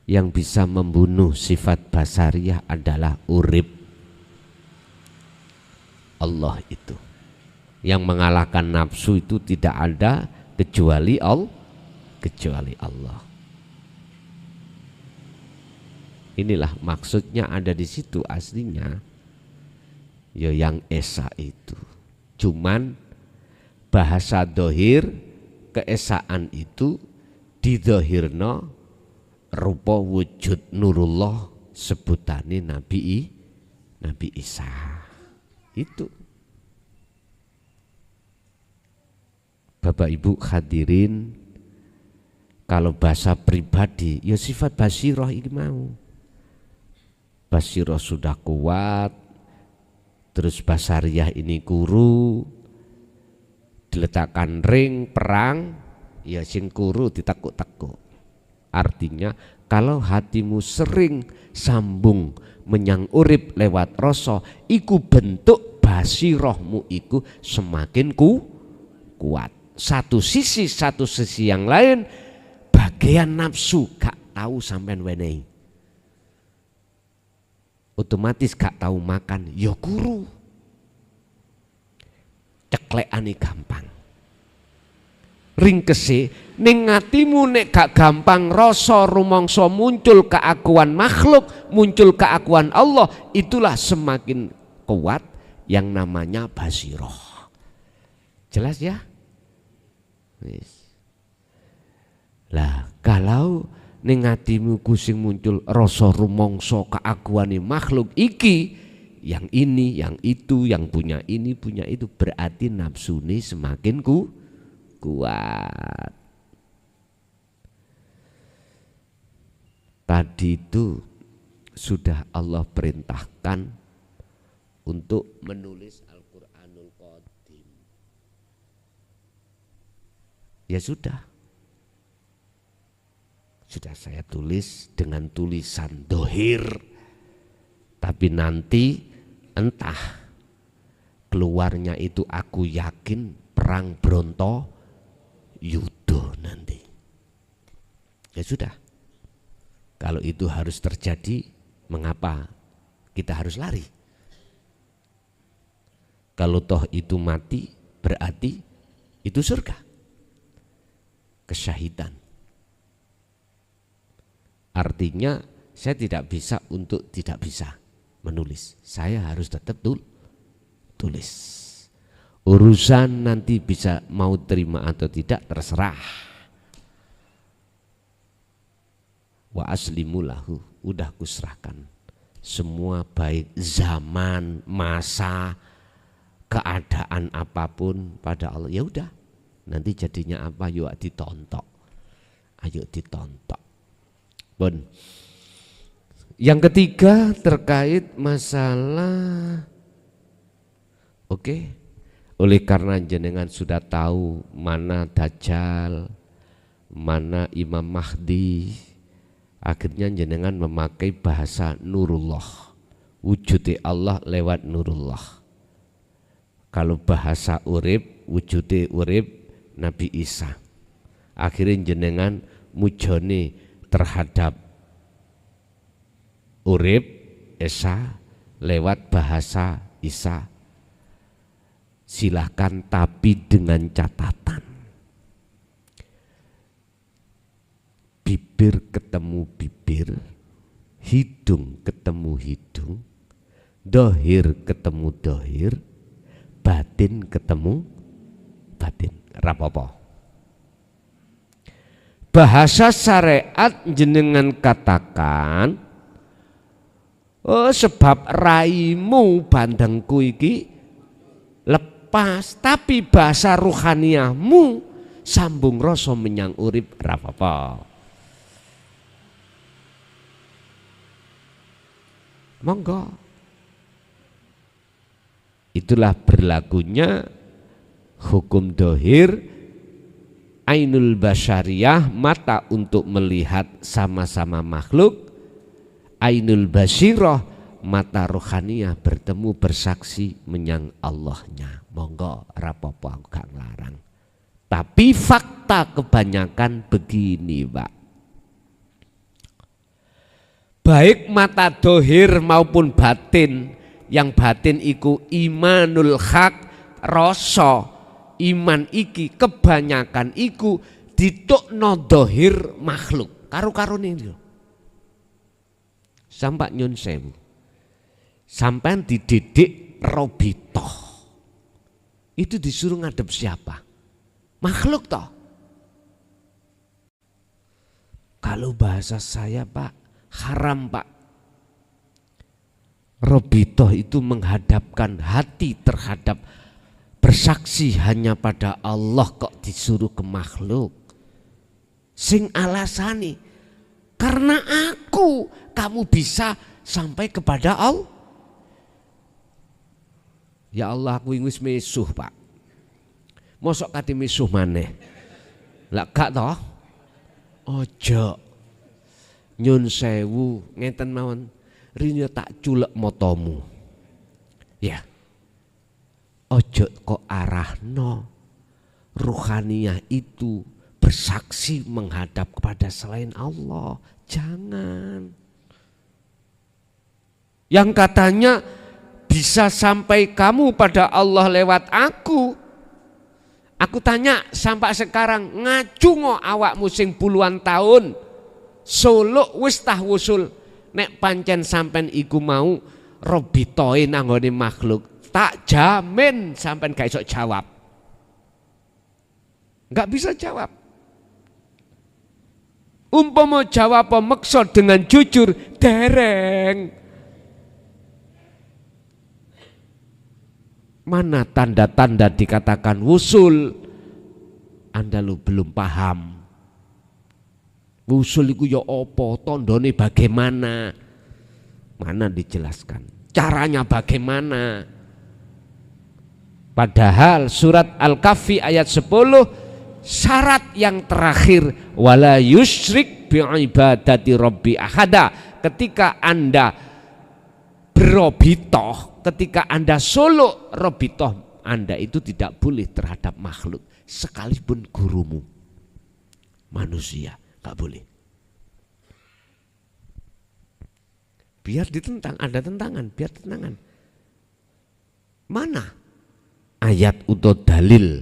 yang bisa membunuh sifat basariah adalah urip. Allah itu yang mengalahkan nafsu itu tidak ada kecuali Allah. Inilah maksudnya ada di situ aslinya. Ya yang esa itu. Cuman bahasa dohir keesaan itu didohirno rupa wujud nurullah sebutane Nabi Isa. Itu. Bapak Ibu hadirin, kalau bahasa pribadi ya sifat basirah ini mau. Basirah sudah kuat, terus basariah ini kuru, diletakkan ring perang, ya sing kuru ditekuk-tekuk. Artinya kalau hatimu sering sambung menyang urip lewat rasa, iku bentuk basirahmu iku semakin kuat. Satu sisi yang lain bagian nafsu gak tahu sampean wenehi. Otomatis gak tahu makan, ya kuru. Ceklekane gampang. Ringkese ning atimu nek gak gampang rasa rumangsa muncul keakuan makhluk, muncul keakuan Allah, itulah semakin kuat yang namanya basirah. Jelas ya? Lah kalau ning atimu kusing muncul rasa rumangsa keakuane makhluk iki, yang ini, yang itu, yang punya ini, punya itu, berarti nafsune semakin kuat. Tadi itu sudah Allah perintahkan untuk menulis Al-Qur'anul Qadim. Ya sudah saya tulis dengan tulisan dohir, tapi nanti entah keluarnya itu aku yakin perang Bronto Yudo nanti. Ya sudah, kalau itu harus terjadi, mengapa kita harus lari? Kalau toh itu mati, berarti itu surga, kesyahidan. Artinya saya tidak bisa untuk tidak bisa menulis. Saya harus tetap tulis. Urusan nanti bisa mau terima atau tidak terserah. Wa aslimu lahu, udah kuserahkan. Semua baik zaman, masa, keadaan apapun pada Allah. Ya udah, nanti jadinya apa? Yuk ditontok. Ayo ditontok. Bon. Yang ketiga terkait masalah oleh karena jenengan sudah tahu mana Dajjal, mana Imam Mahdi, akhirnya jenengan memakai bahasa nurullah, wujudnya Allah lewat nurullah. Kalau bahasa urip, wujudnya urip Nabi Isa, akhirnya jenengan mujone terhadap urip Esa lewat bahasa Isa. Silahkan, tapi dengan catatan bibir ketemu bibir, hidung ketemu hidung, dohir ketemu dohir, batin ketemu batin. Rapopo bahasa syariat jenengan katakan, oh sebab raimu bandengku iki lepas, tapi bahasa ruhaniyahmu sambung rasa menyang urip rapapa. Monggo. Itulah berlakunya hukum dohir Ainul basyariyah, mata untuk melihat sama-sama makhluk. Ainul basyirah, mata rohaniyah bertemu bersaksi menyang Allahnya. Monggo rapopo aku gak ngelarang. Tapi fakta kebanyakan begini, Pak. Baik mata dohir maupun batin, yang batin iku imanul hak, rasa iman iki kebanyakan iku ditukno dohir makhluk. Karu-karune iki lho. Sampai nyun sewu. Sampai dididik robitoh. Itu disuruh ngadep siapa? Makhluk toh. Kalau bahasa saya Pak, haram Pak. Robitoh itu menghadapkan hati terhadap bersaksi hanya pada Allah, kok disuruh ke makhluk. Sing alasani, karena aku kamu bisa sampai kepada Allah. Ya Allah, aku wis misuh Pak. Mosok kate misuh maneh. Lah gak toh? Ojo. Nyun sewu ngeten mawon. Rino tak culek motomu. Ya. Ojo kok arahno ruhaniyah itu bersaksi menghadap kepada selain Allah. Jangan. Yang katanya bisa sampai kamu pada Allah lewat aku. Aku tanya sampai sekarang ngacungo awakmu sing puluhan tahun. Solo wis tah wusul. Nek pancen sampen iku mau robitoe nanggone makhluk, tak jamin sampen gak iso jawab. Gak bisa jawab. Umpama jawab maksud dengan jujur, dereng. Mana tanda-tanda dikatakan wusul? Anda lu belum paham. Wusul itu ya apa? Tandane bagaimana? Mana dijelaskan? Caranya bagaimana? Padahal surat Al-Kahfi ayat 10 syarat yang terakhir wala yusyrik bi'ibadati rabbi ahada. Ketika Anda berobitoh, ketika Anda solo robitoh, Anda itu tidak boleh terhadap makhluk sekalipun gurumu manusia, gak boleh. Biar ditentang, ada tentangan, biar tentangan. Mana ayat atau dalil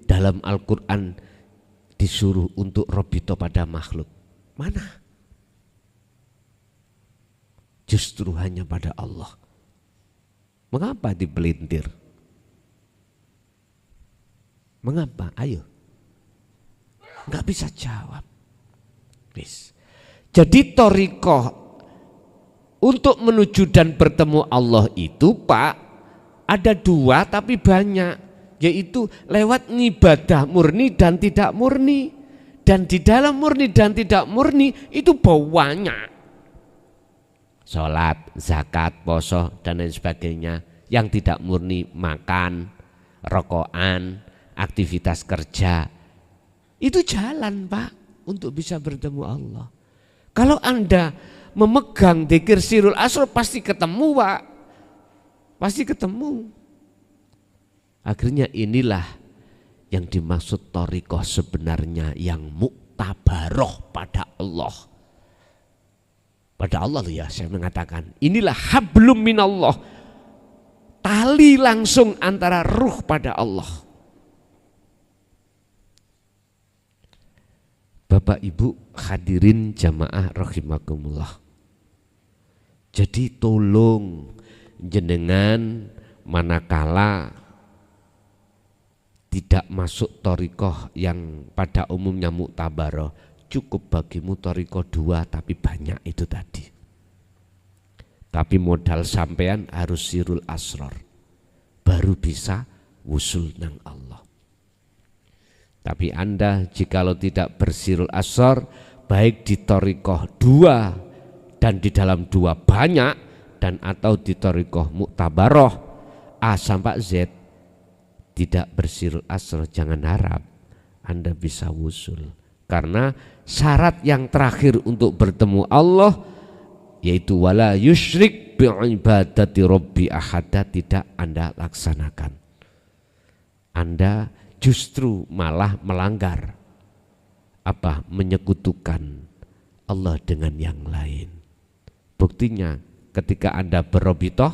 dalam Al-Quran disuruh untuk robito pada makhluk? Mana? Justru hanya pada Allah. Mengapa dipelintir? Mengapa? Ayo. Enggak bisa jawab. Bis. Jadi thariqah untuk menuju dan bertemu Allah itu Pak, ada dua tapi banyak, yaitu lewat ngibadah murni dan tidak murni. Dan di dalam murni dan tidak murni itu banyak. Sholat, zakat, poso dan lain sebagainya. Yang tidak murni makan, rokokan, aktivitas kerja. Itu jalan Pak untuk bisa bertemu Allah. Kalau Anda memegang dzikir sirul asr pasti ketemu Pak. Pasti ketemu. Akhirnya inilah yang dimaksud thariqah sebenarnya, yang muktabaroh pada Allah. Pada Allah ya, saya mengatakan inilah hablum minallah, tali langsung antara ruh pada Allah. Bapak Ibu hadirin jamaah rahimakumullah. Jadi tolong jenengan manakala tidak masuk thariqah yang pada umumnya muktabaroh, cukup bagimu thariqah 2 tapi banyak itu tadi. Tapi modal sampean harus sirul asrar, baru bisa wusul nang Allah. Tapi Anda jikalau tidak bersirul asrar, baik di thariqah 2 dan di dalam 2 banyak, dan atau di thariqah muktabaroh A sampai Z tidak bersirul asrar, jangan harap Anda bisa wusul. Karena syarat yang terakhir untuk bertemu Allah yaitu wala yusyrik bi'ibadati rabbi ahada tidak Anda laksanakan. Anda justru malah melanggar menyekutukan Allah dengan yang lain. Buktinya ketika Anda berobitoh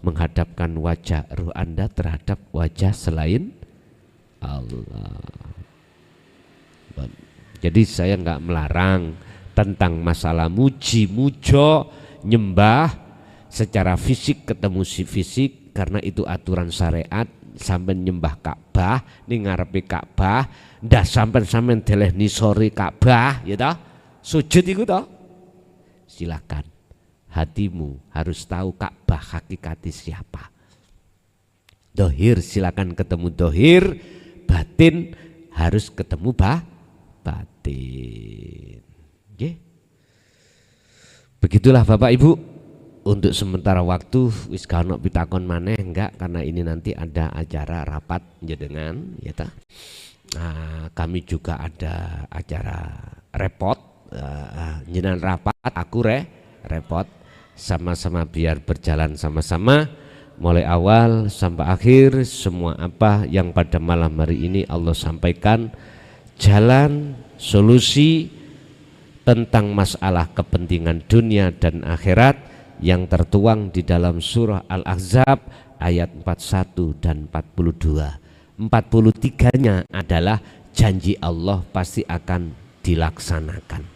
menghadapkan wajah ruh Anda terhadap wajah selain Allah. Jadi saya enggak melarang tentang masalah muji, mujo, nyembah secara fisik ketemu si fisik karena itu aturan syariat. Sampai nyembah Ka'bah ning ngarepe Ka'bah ndak sampean deleh nisori Ka'bah ya toh sujud iku toh silakan. Hatimu harus tahu Ka'bah hakikati siapa. Dohir silakan ketemu dohir, batin harus ketemu batin. Nggih. Begitulah Bapak Ibu. Untuk sementara waktu wis gak ono pitakon maneh enggak, karena ini nanti ada acara rapat jenengan ya ta. Nah, kami juga ada acara repot jenengan rapat aku repot sama-sama biar berjalan sama-sama mulai awal sampai akhir semua apa yang pada malam hari ini Allah sampaikan jalan solusi tentang masalah kepentingan dunia dan akhirat yang tertuang di dalam surah Al-Ahzab ayat 41 dan 42. 43-nya adalah janji Allah pasti akan dilaksanakan,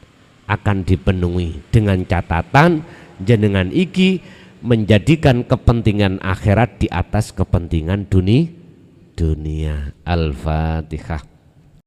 akan dipenuhi dengan catatan jenengan iki menjadikan kepentingan akhirat di atas kepentingan dunia. Al-Fatihah.